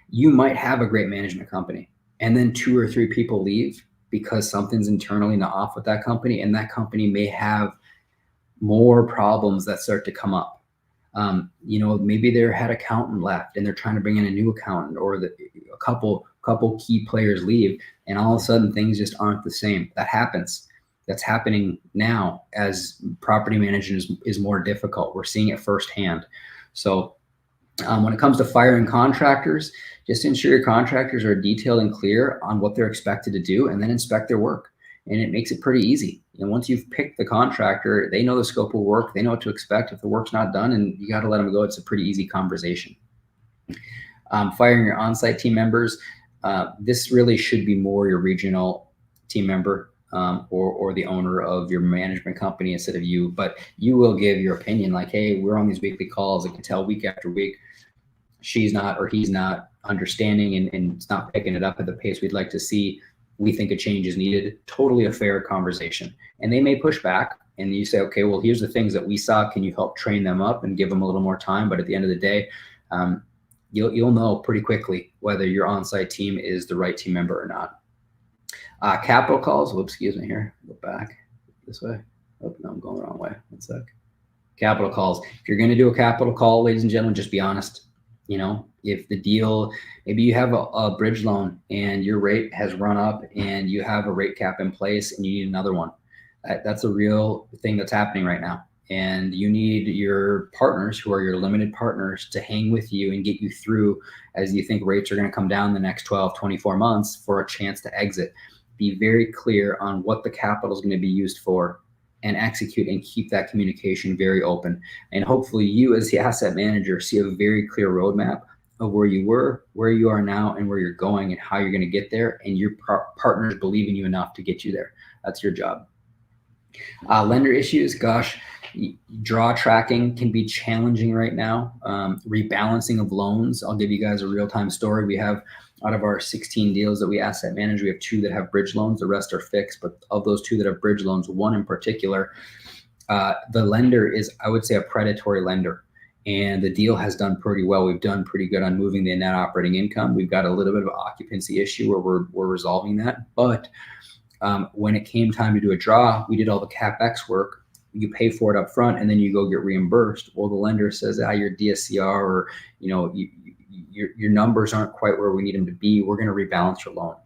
You might have a great management company, and then 2 or 3 people leave because something's internally not off with that company, and that company may have more problems that start to come up. Maybe their head accountant left and they're trying to bring in a new accountant, or a couple key players leave, and all of a sudden things just aren't the same. That happens. That's happening now as property management is more difficult. We're seeing it firsthand. So when it comes to firing contractors, just ensure your contractors are detailed and clear on what they're expected to do, and then inspect their work. and it makes it pretty easy. Once you've picked the contractor, they know the scope of work, they know what to expect. If the work's not done and you got to let them go, it's a pretty easy conversation. Firing your on-site team members. This really should be more your regional team member or the owner of your management company instead of you, but you will give your opinion like, hey, we're on these weekly calls. I can tell week after week, she's not or he's not understanding and it's not picking it up at the pace we'd like to see. We think a change is needed. Totally a fair conversation. And they may push back and you say, okay, well, here's the things that we saw. Can you help train them up and give them a little more time? But at the end of the day, you'll know pretty quickly whether your on-site team is the right team member or not. Capital calls. Whoops, excuse me here. Go back this way. Oh, no, I'm going the wrong way. One sec. Capital calls. If you're going to do a capital call, ladies and gentlemen, just be honest. If the deal, maybe you have a bridge loan and your rate has run up and you have a rate cap in place and you need another one. That's a real thing that's happening right now. And you need your partners, who are your limited partners, to hang with you and get you through as you think rates are going to come down the next 12, 24 months for a chance to exit. Be very clear on what the capital is going to be used for and execute and keep that communication very open. And hopefully you as the asset manager see a very clear roadmap of where you were, where you are now, and where you're going and how you're going to get there. And your partners believe in you enough to get you there. That's your job. Lender issues, gosh, draw tracking can be challenging right now. Rebalancing of loans. I'll give you guys a real-time story. We have, out of our 16 deals that we asset manage, we have 2 that have bridge loans. The rest are fixed. But of those 2 that have bridge loans, one in particular, the lender is, I would say, a predatory lender. And the deal has done pretty well. We've done pretty good on moving the net operating income. We've got a little bit of an occupancy issue where we're resolving that. But when it came time to do a draw, we did all the Capex work. You pay for it up front and then you go get reimbursed. Well, the lender says, your DSCR or your numbers aren't quite where we need them to be. We're going to rebalance your loan.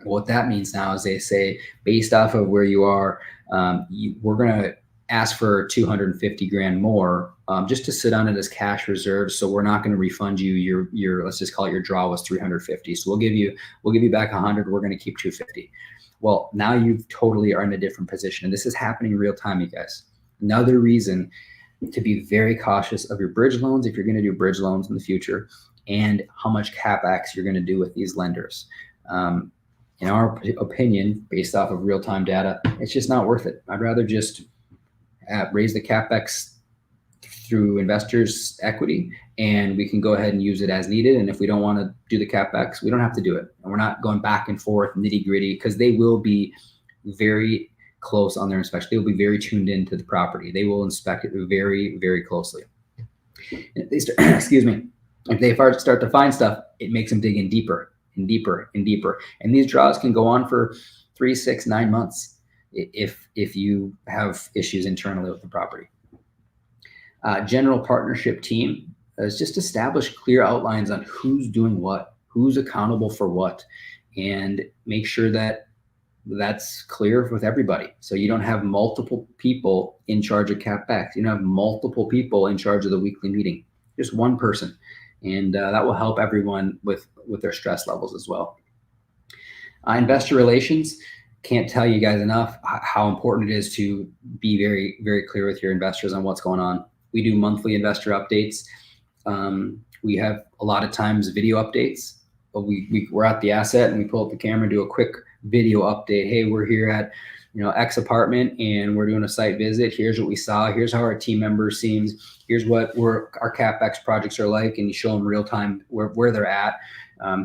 What that means now is they say, based off of where you are, we're going to ask for 250 grand more just to sit on it as cash reserves. So we're not going to refund you your let's just call it your draw was 350. So we'll give you back 100. We're going to keep 250. Well, now you totally are in a different position. And this is happening real time, you guys. Another reason to be very cautious of your bridge loans if you're going to do bridge loans in the future, and how much Capex you're going to do with these lenders. In our opinion, based off of real-time data, it's just not worth it. I'd rather just raise the Capex through investors' equity, and we can go ahead and use it as needed. And if we don't want to do the Capex, we don't have to do it. And we're not going back and forth nitty-gritty, because they will be very close on their inspection. They will be very tuned into the property. They will inspect it very, very closely. And if they start, excuse me, if they start to find stuff, it makes them dig in deeper and deeper and deeper. And these draws can go on for 3, 6, 9 months if you have issues internally with the property. General partnership team is just establish clear outlines on who's doing what, who's accountable for what, and make sure that that's clear with everybody. So you don't have multiple people in charge of Capex. You don't have multiple people in charge of the weekly meeting, just one person. And that will help everyone with their stress levels as well. Investor relations, can't tell you guys enough how important it is to be very, very clear with your investors on what's going on. We do monthly investor updates. We have a lot of times video updates. We're at the asset and we pull up the camera and do a quick video update. Hey, we're here at X apartment and we're doing a site visit. Here's what we saw. Here's how our team members seems. Here's what our Capex projects are like, and you show them real time where they're at.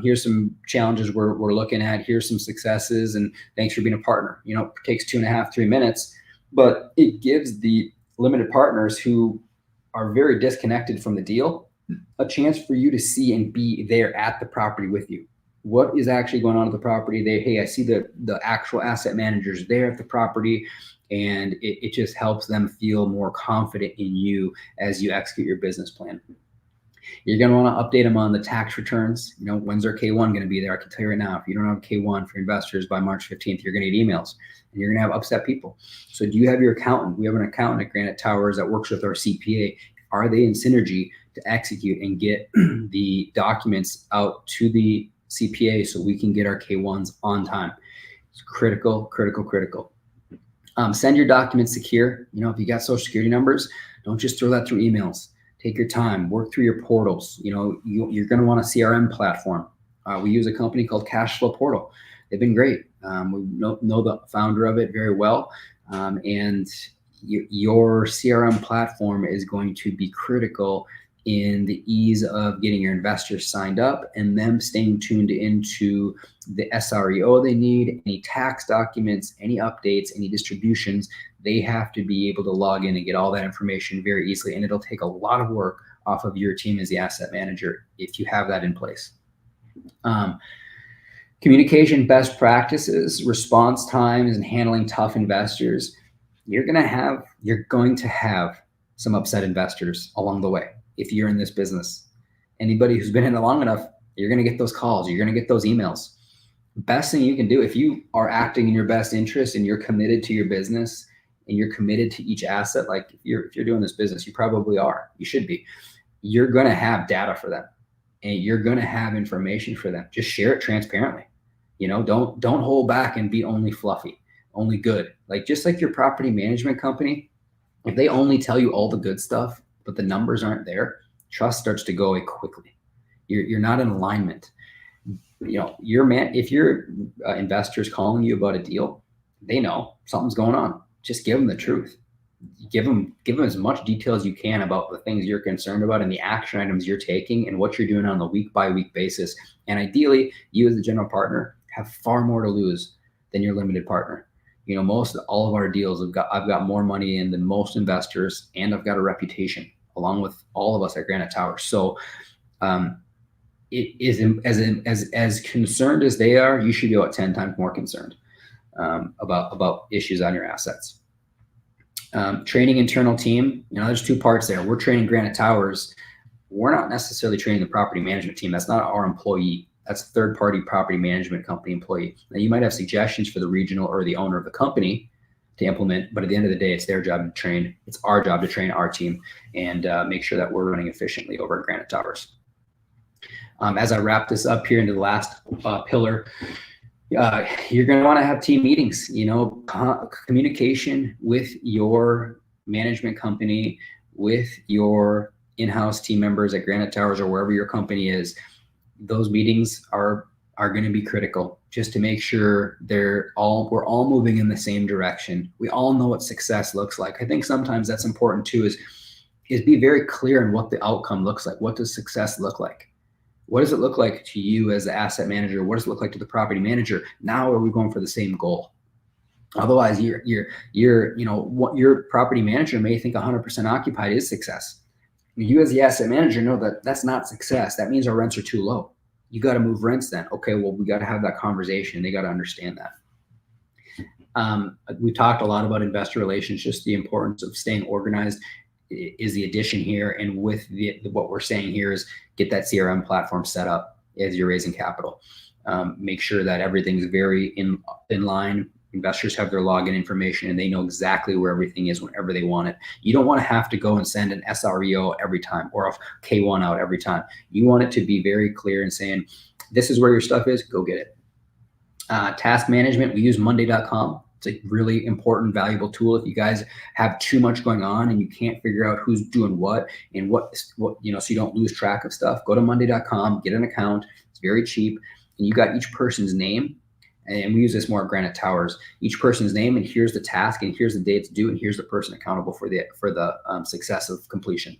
Here's some challenges we're looking at. Here's some successes, and thanks for being a partner. It takes 2.5, 3 minutes, but it gives the limited partners who are very disconnected from the deal a chance for you to see and be there at the property with you. What is actually going on at the property? Hey, I see the actual asset managers there at the property, and it just helps them feel more confident in you as you execute your business plan. You're going to want to update them on the tax returns. When's their K1 going to be there? I can tell you right now, if you don't have K1 for investors by March 15th, you're going to get emails and you're going to have upset people. So do you have your accountant? We have an accountant at Granite Towers that works with our CPA. Are they in synergy to execute and get the documents out to the CPA so we can get our K1s on time? It's critical, critical, critical. Send your documents secure. If you got social security numbers, don't just throw that through emails. Take your time, work through your portals. You're going to want a CRM platform. We use a company called Cashflow Portal. They've been great. We know the founder of it very well. And your CRM platform is going to be critical in the ease of getting your investors signed up and them staying tuned into the SREO they need, any tax documents, any updates, any distributions. They have to be able to log in and get all that information very easily. And it'll take a lot of work off of your team as the asset manager if you have that in place. Communication best practices, response times, and handling tough investors. You're going to have some upset investors along the way. If you're in this business, anybody who's been in it long enough, you're going to get those calls. You're going to get those emails. Best thing you can do, if you are acting in your best interest and you're committed to your business and you're committed to each asset, like if you're doing this business, you probably are, you should be, you're going to have data for them and you're going to have information for them. Just share it transparently. Don't hold back and be only fluffy, only good. Just like your property management company, if they only tell you all the good stuff, but the numbers aren't there, trust starts to go away quickly. You're not in alignment. If your investor's calling you about a deal, they know something's going on. Just give them the truth. Give them as much detail as you can about the things you're concerned about and the action items you're taking and what you're doing on a week-by-week basis. And ideally, you as the general partner have far more to lose than your limited partner. All of our deals I've got more money in than most investors, and I've got a reputation along with all of us at Granite Towers. So it is as concerned as they are, you should be about 10 times more concerned about issues on your assets. Training internal team, there's two parts there. We're training Granite Towers. We're not necessarily training the property management team. That's not our employee. That's a third-party property management company employee. Now, you might have suggestions for the regional or the owner of the company to implement, but at the end of the day, it's their job to train. It's our job to train our team and make sure that we're running efficiently over at Granite Towers. As I wrap this up here into the last pillar, you're going to want to have team meetings. Communication with your management company, with your in-house team members at Granite Towers or wherever your company is. Those meetings are going to be critical just to make sure we're all moving in the same direction. We all know what success looks like. I think sometimes that's important too, is be very clear on what the outcome looks like. What does success look like? What does it look like to you as the asset manager? What does it look like to the property manager? Now are we going for the same goal? Otherwise, what your property manager may think 100% occupied is success. You as the asset manager know that that's not success. That means our rents are too low. You got to move rents then. Okay, well, we got to have that conversation. They got to understand that. We talked a lot about investor relations, just the importance of staying organized is the addition here. And with what we're saying here is get that CRM platform set up as you're raising capital. Make sure that everything's very in line. Investors have their login information and they know exactly where everything is whenever they want it. You don't want to have to go and send an SREO every time or a K1 out every time. You want it to be very clear and saying, this is where your stuff is, go get it. Task management, we use Monday.com. It's a really important, valuable tool. If you guys have too much going on and you can't figure out who's doing what and what so you don't lose track of stuff, go to Monday.com, get an account. It's very cheap. And you got each person's name. And we use this more at Granite Towers. Each person's name, and here's the task, and here's the day it's due, and here's the person accountable for the success of completion.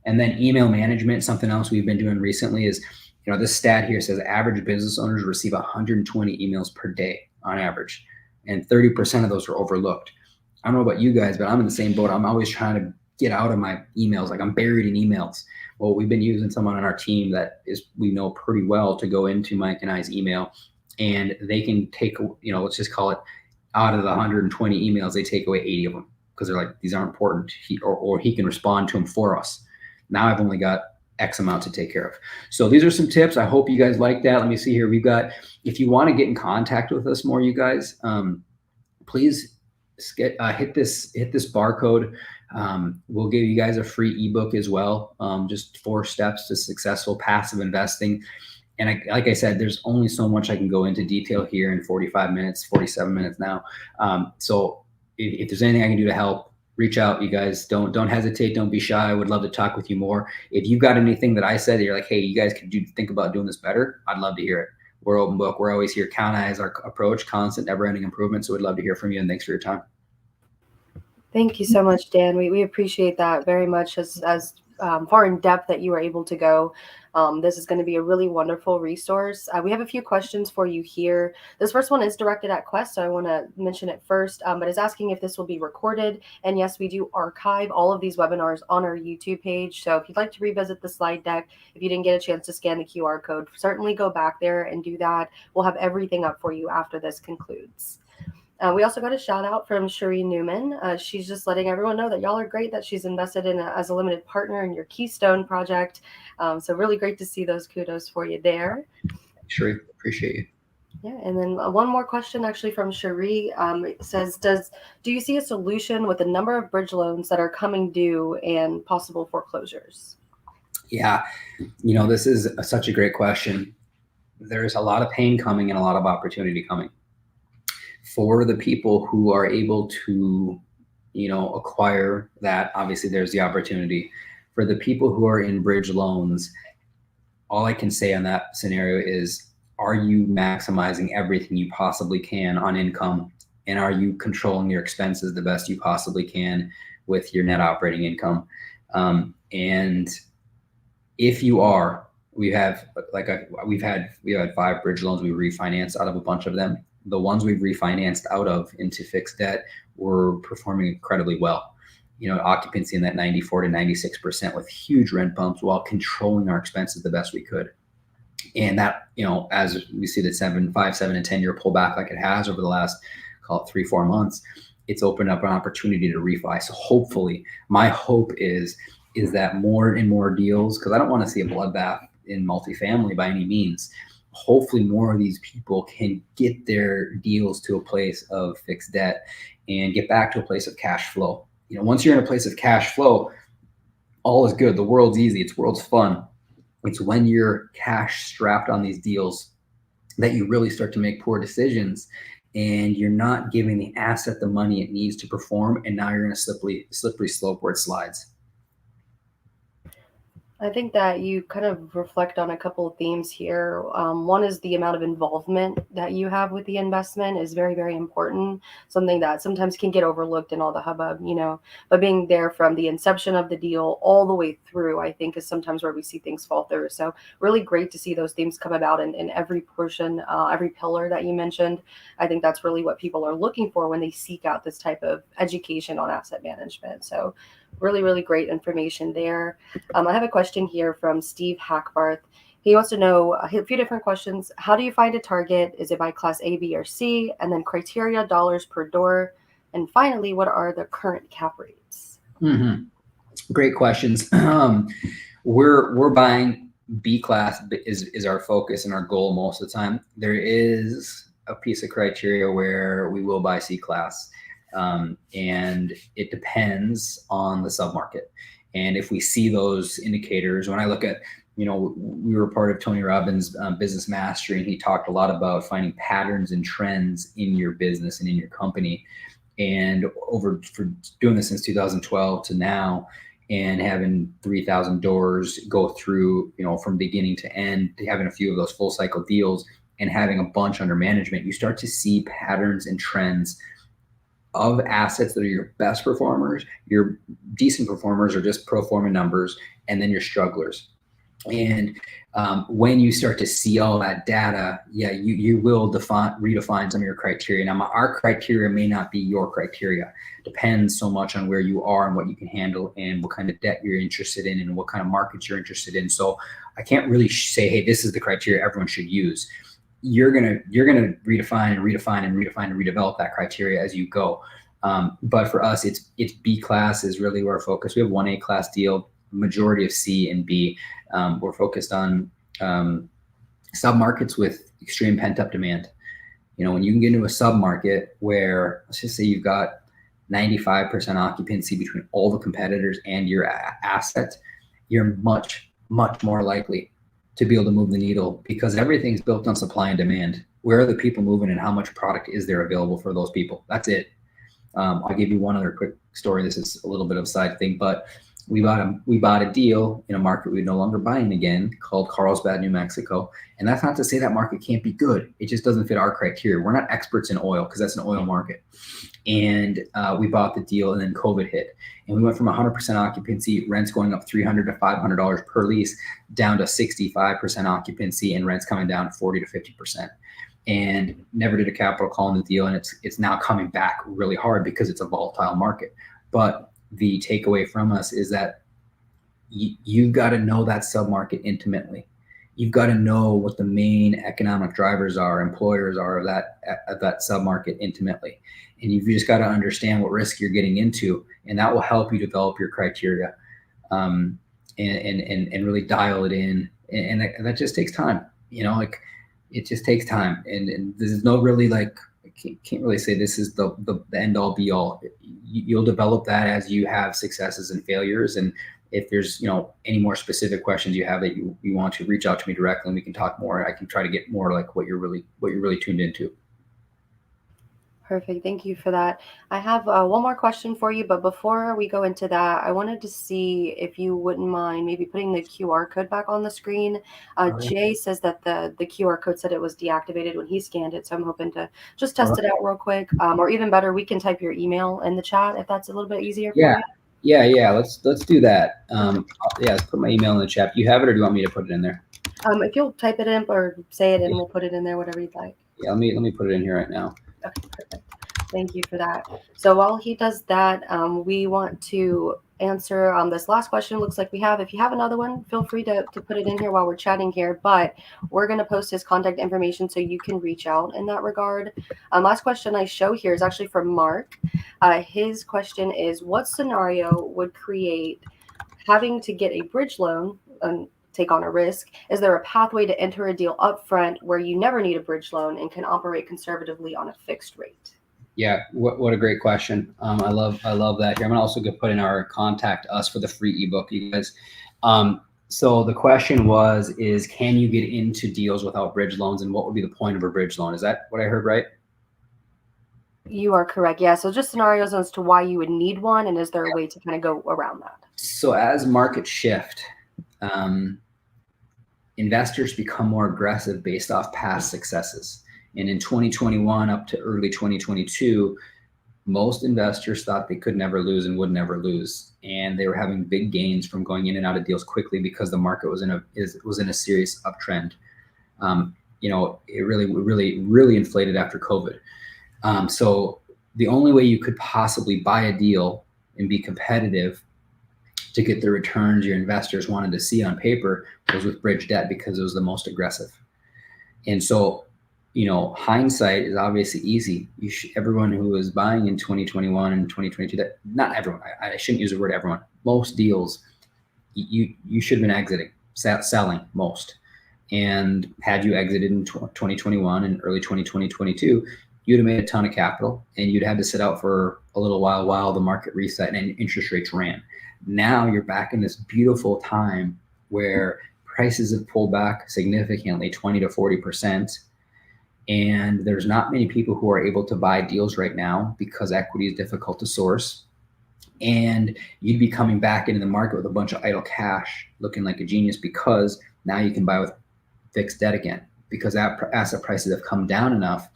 And then email management, something else we've been doing recently is, this stat here says average business owners receive 120 emails per day on average, and 30% of those are overlooked. I don't know about you guys, but I'm in the same boat. I'm always trying to get out of my emails, like I'm buried in emails. Well, we've been using someone on our team that we know pretty well to go into Mike and I's email. And they can take, let's just call it, out of the 120 emails, they take away 80 of them because they're like, these aren't important. Or he can respond to them for us. Now I've only got X amount to take care of. So these are some tips. I hope you guys like that. Let me see here. We've got, if you want to get in contact with us more, you guys, please hit this barcode. We'll give you guys a free ebook as well. Just 4 steps to successful passive investing. And like I said, there's only so much I can go into detail here in 45 minutes, 47 minutes now. So if there's anything I can do to help, reach out. You guys don't hesitate. Don't be shy. I would love to talk with you more. If you've got anything that I said that you're like, hey, you guys could think about doing this better, I'd love to hear it. We're open book. We're always here. Count as our approach, constant, never-ending improvement. So we'd love to hear from you, and thanks for your time. Thank you so much, Dan. We appreciate that very much, as far in depth that you were able to go. This is going to be a really wonderful resource. We have a few questions for you here. This first one is directed at Quest, so I want to mention it first, but is asking if this will be recorded. And yes, we do archive all of these webinars on our YouTube page. So if you'd like to revisit the slide deck, if you didn't get a chance to scan the QR code, certainly go back there and do that. We'll have everything up for you after this concludes. We also got a shout out from Cherie Newman. She's just letting everyone know that y'all are great, that she's invested in as a limited partner in your Keystone project. So really great to see those kudos for you there. Cherie, appreciate you. Yeah, and then one more question actually from Cherie. It says, do you see a solution with the number of bridge loans that are coming due and possible foreclosures? Yeah, this is such a great question. There's a lot of pain coming and a lot of opportunity coming. For the people who are able to, acquire that, obviously there's the opportunity. For the people who are in bridge loans, all I can say on that scenario is, are you maximizing everything you possibly can on income? And are you controlling your expenses the best you possibly can with your net operating income? And if you are, we had 5 bridge loans we refinanced out of a bunch of them. The ones we've refinanced out of into fixed debt were performing incredibly well. Occupancy in that 94 to 96% with huge rent bumps while controlling our expenses the best we could. And that, as we see the 5, 7, and 10 year pullback like it has over the last, call it 3-4 months, it's opened up an opportunity to refi. So hopefully, my hope is that more and more deals, because I don't want to see a bloodbath in multifamily by any means. Hopefully more of these people can get their deals to a place of fixed debt and get back to a place of cash flow. Once you're in a place of cash flow, all is good. The world's easy. World's fun. It's when you're cash strapped on these deals that you really start to make poor decisions, and you're not giving the asset the money it needs to perform. And now you're in a slippery slope where it slides. I think that you kind of reflect on a couple of themes here. One is the amount of involvement that you have with the investment is very, very important. Something that sometimes can get overlooked in all the hubbub, but being there from the inception of the deal all the way through, I think is sometimes where we see things fall through. So really great to see those themes come about in every portion, every pillar that you mentioned. I think that's really what people are looking for when they seek out this type of education on asset management. So really, really great information there. I have a question here from Steve Hackbarth. He wants to know a few different questions. How do you find a target? Is it by class A, B, or C? And then criteria, dollars per door. And finally, what are the current cap rates? Mm-hmm. Great questions. We're buying B class is our focus and our goal most of the time. There is a piece of criteria where we will buy C class. And it depends on the submarket. And if we see those indicators, when I look at, we were part of Tony Robbins' business mastery, and he talked a lot about finding patterns and trends in your business and in your company. And for doing this since 2012 to now, and having 3,000 doors go through, from beginning to end, to having a few of those full cycle deals and having a bunch under management, you start to see patterns and trends of assets that are your best performers, your decent performers, or just pro forma numbers, and then your strugglers. And when you start to see all that data, you will redefine some of your criteria. Now, our criteria may not be your criteria. Depends so much on where you are and what you can handle and what kind of debt you're interested in and what kind of markets you're interested in. So I can't really say, hey, this is the criteria everyone should use. You're gonna redefine and redevelop that criteria as you go. But for us, it's B class is really where our focus. We have one A class deal, majority of C and B. We're focused on submarkets with extreme pent up demand. When you can get into a submarket where, let's just say you've got 95% occupancy between all the competitors and your asset, you're much, much more likely to be able to move the needle, because everything's built on supply and demand. Where are the people moving and how much product is there available for those people? That's it. I'll give you one other quick story. This is a little bit of a side thing, but we bought a deal in a market we're no longer buying again, called Carlsbad, New Mexico. And that's not to say that market can't be good. It just doesn't fit our criteria. We're not experts in oil because that's an oil market. And we bought the deal, and then COVID hit. And we went from 100% occupancy, rents going up $300 to $500 per lease, down to 65% occupancy and rents coming down 40 to 50%. And never did a capital call on the deal. And it's now coming back really hard because it's a volatile market. But the takeaway from us is that you've got to know that submarket intimately. You've got to know what the main economic drivers are, employers are of that submarket intimately. And you've just got to understand what risk you're getting into, and that will help you develop your criteria, and really dial it in. And that just takes time, like it just takes time. And there's no really like, I can't really say this is the end all be all. You'll develop that as you have successes and failures. And if there's, any more specific questions you have that you want to, reach out to me directly and we can talk more. I can try to get more like what you're really tuned into. Perfect. Thank you for that. I have one more question for you, but before we go into that, I wanted to see if you wouldn't mind maybe putting the QR code back on the screen. Jay says that the QR code said it was deactivated when he scanned it, so I'm hoping to just test it out real quick. Or even better, we can type your email in the chat if that's a little bit easier for you. Yeah. Let's do that. Let's put my email in the chat. Do you have it, or do you want me to put it in there? If you'll type it in or say it, and we'll put it in there, whatever you'd like. Yeah, let me put it in here right now. Okay, perfect. Thank you for that. So while he does that, we want to answer this last question. Looks like if you have another one, feel free to put it in here while we're chatting here, but we're going to post his contact information so you can reach out in that regard. Last question I show here is actually from Mark. His question is, what scenario would create having to get a bridge loan and take on a risk? Is there a pathway to enter a deal upfront where you never need a bridge loan and can operate conservatively on a fixed rate? Yeah, what a great question. I love that here. I'm gonna also put in our contact us for the free ebook, you guys. So the question is can you get into deals without bridge loans, and what would be the point of a bridge loan? Is that what I heard right? You are correct. Yeah. So just scenarios as to why you would need one, and is there a way to kind of go around that? So as markets shift, investors become more aggressive based off past successes. And in 2021 up to early 2022, most investors thought they could never lose and would never lose. And they were having big gains from going in and out of deals quickly because the market was in a serious uptrend. It really inflated after COVID. So the only way you could possibly buy a deal and be competitive to get the returns your investors wanted to see on paper was with bridge debt, because it was the most aggressive. And so, hindsight is obviously easy. Everyone who was buying in 2021 and 2022, not everyone, I shouldn't use the word everyone, most deals, you should have been exiting, selling most. And had you exited in 2021 and early 2022, you'd have made a ton of capital, and you'd had to sit out for a little while the market reset and interest rates ran. Now you're back in this beautiful time where prices have pulled back significantly, 20 to 40%. And there's not many people who are able to buy deals right now because equity is difficult to source. And you'd be coming back into the market with a bunch of idle cash looking like a genius, because now you can buy with fixed debt again, because asset prices have come down enough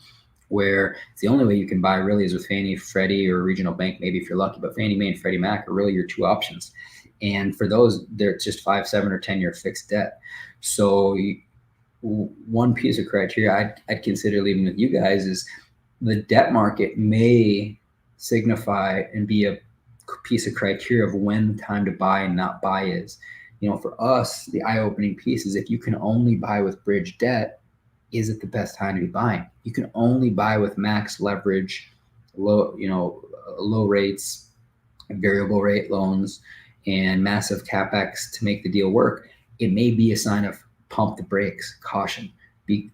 where it's the only way you can buy really is with Fannie, Freddie, or regional bank, maybe if you're lucky, but Fannie Mae and Freddie Mac are really your two options. And for those, they're just 5, 7, or 10-year fixed debt. So one piece of criteria I'd consider leaving with you guys is the debt market may signify and be a piece of criteria of when the time to buy and not buy is. For us, the eye-opening piece is if you can only buy with bridge debt, is it the best time to be buying? You can only buy with max leverage, low rates, variable rate loans, and massive Capex to make the deal work. It may be a sign of pump the brakes, caution.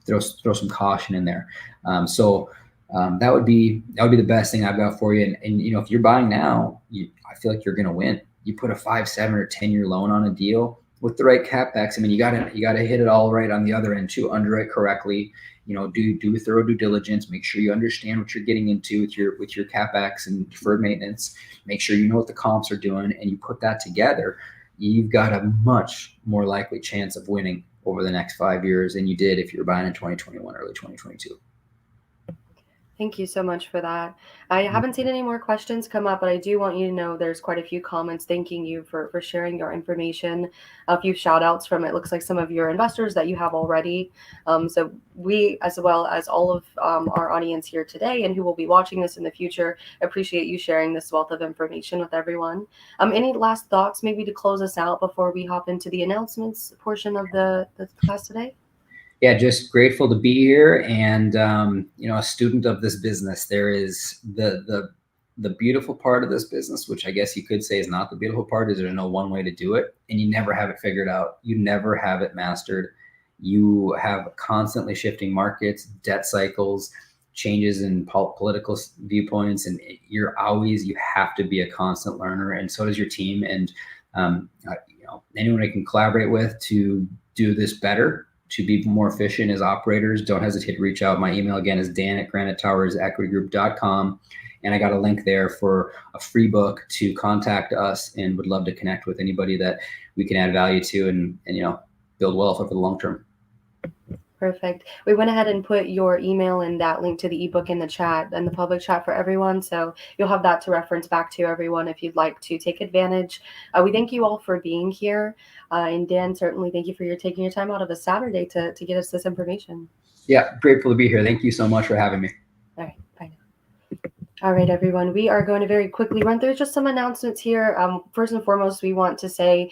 Throw some caution in there. That would be the best thing I've got for you. And if you're buying now, I feel like you're going to win. You put a 5, 7, or 10-year loan on a deal, with the right capex, I mean, you gotta hit it all right on the other end too. Underwrite correctly. Do thorough due diligence. Make sure you understand what you're getting into with your capex and deferred maintenance. Make sure you know what the comps are doing, and you put that together. You've got a much more likely chance of winning over the next 5 years than you did if you're buying in 2021, early 2022. Thank you so much for that. I haven't seen any more questions come up, but I do want you to know there's quite a few comments thanking you for sharing your information. A few shout outs from it looks like some of your investors that you have already. So we, as well as all of our audience here today and who will be watching this in the future, appreciate you sharing this wealth of information with everyone. Any last thoughts maybe to close us out before we hop into the announcements portion of the class today? Yeah, just grateful to be here and a student of this business. There is the beautiful part of this business, which I guess you could say is not the beautiful part, is there's no one way to do it, and you never have it figured out. You never have it mastered. You have constantly shifting markets, debt cycles, changes in political viewpoints, and you have to be a constant learner, and so does your team. And anyone I can collaborate with to do this better, to be more efficient as operators, don't hesitate to reach out. My email again is dan@granitetowersequitygroup.com. And I got a link there for a free book to contact us, and would love to connect with anybody that we can add value to and build wealth over the long term. Perfect. We went ahead and put your email and that link to the ebook in the chat and the public chat for everyone. So you'll have that to reference back to everyone if you'd like to take advantage. We thank you all for being here. And Dan, certainly thank you for taking your time out of a Saturday to get us this information. Yeah, grateful to be here. Thank you so much for having me. All right. Bye now. All right, everyone. We are going to very quickly run through just some announcements here. First and foremost, we want to say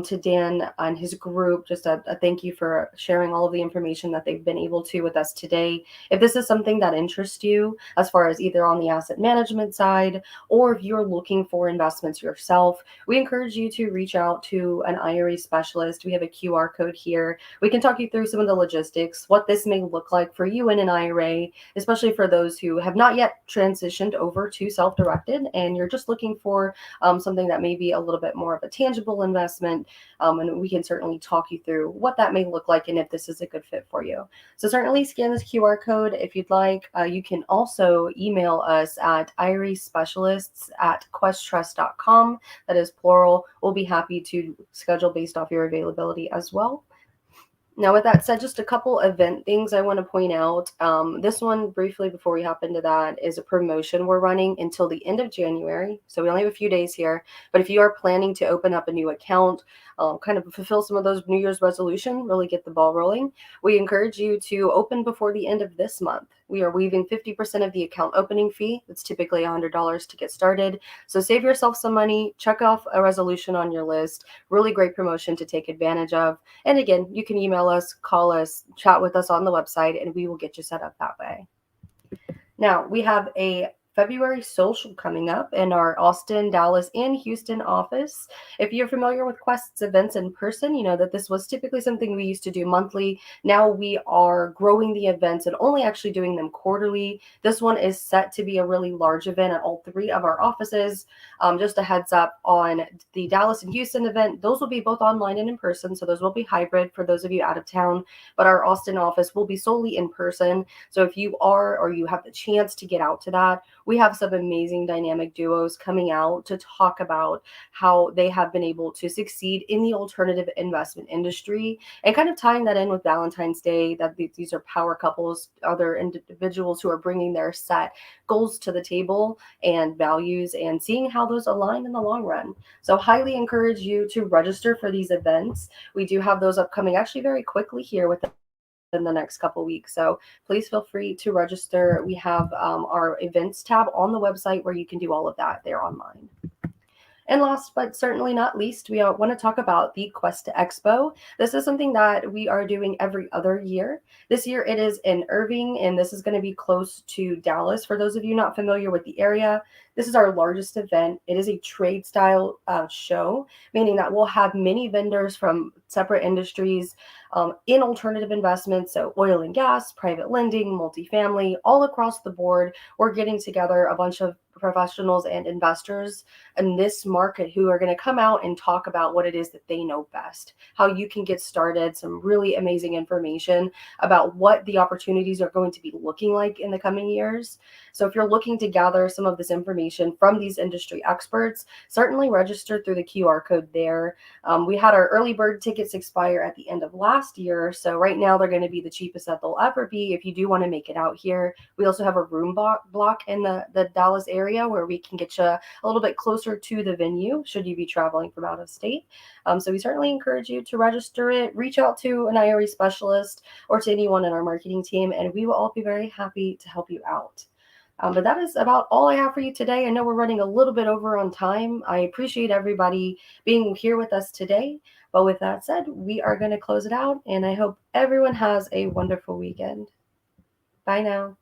to Dan and his group, just a thank you for sharing all of the information that they've been able to with us today. If this is something that interests you, as far as either on the asset management side, or if you're looking for investments yourself, we encourage you to reach out to an IRA specialist. We have a QR code here. We can talk you through some of the logistics, what this may look like for you in an IRA, especially for those who have not yet transitioned over to self-directed and you're just looking for something that may be a little bit more of a tangible investment. And we can certainly talk you through what that may look like and if this is a good fit for you. So certainly scan this QR code if you'd like. You can also email us at iraspecialists@questtrust.com. That is plural. We'll be happy to schedule based off your availability as well. Now, with that said, just a couple event things I want to point out. This one, briefly, before we hop into that, is a promotion we're running until the end of January. So we only have a few days here. But if you are planning to open up a new account, kind of fulfill some of those New Year's resolution, really get the ball rolling, we encourage you to open before the end of this month. We are waiving 50% of the account opening fee. It's typically $100 to get started. So save yourself some money, check off a resolution on your list. Really great promotion to take advantage of. And again, you can email us, call us, chat with us on the website, and we will get you set up that way. Now, we have a February social coming up in our Austin, Dallas, and Houston office. If you're familiar with Quest's events in person, you know that this was typically something we used to do monthly. Now we are growing the events and only actually doing them quarterly. This one is set to be a really large event at all three of our offices. Just a heads up on the Dallas and Houston event, those will be both online and in person. So those will be hybrid for those of you out of town, but our Austin office will be solely in person. So if you are, or you have the chance to get out to that, we have some amazing dynamic duos coming out to talk about how they have been able to succeed in the alternative investment industry, and kind of tying that in with Valentine's Day, that these are power couples, other individuals who are bringing their set goals to the table and values, and seeing how those align in the long run. So highly encourage you to register for these events. We do have those upcoming actually very quickly here within the next couple weeks. So please feel free to register. We have our events tab on the website where you can do all of that there online. And last but certainly not least, we want to talk about the Quest Expo. This is something that we are doing every other year. This year it is in Irving, and this is going to be close to Dallas. For those of you not familiar with the area, this is our largest event. It is a trade style show, meaning that we'll have many vendors from separate industries in alternative investments. So oil and gas, private lending, multifamily, all across the board. We're getting together a bunch of professionals and investors in this market who are going to come out and talk about what it is that they know best, how you can get started, some really amazing information about what the opportunities are going to be looking like in the coming years. So if you're looking to gather some of this information from these industry experts, certainly register through the QR code there. We had our early bird tickets expire at the end of last year, so right now they're going to be the cheapest that they'll ever be if you do want to make it out here. We also have a room block in the Dallas area where we can get you a little bit closer to the venue should you be traveling from out of state. So we certainly encourage you to register it, reach out to an IRE specialist or to anyone in our marketing team, and we will all be very happy to help you out. But that is about all I have for you today. I know we're running a little bit over on time. I appreciate everybody being here with us today. But with that said, we are going to close it out, and I hope everyone has a wonderful weekend. Bye now.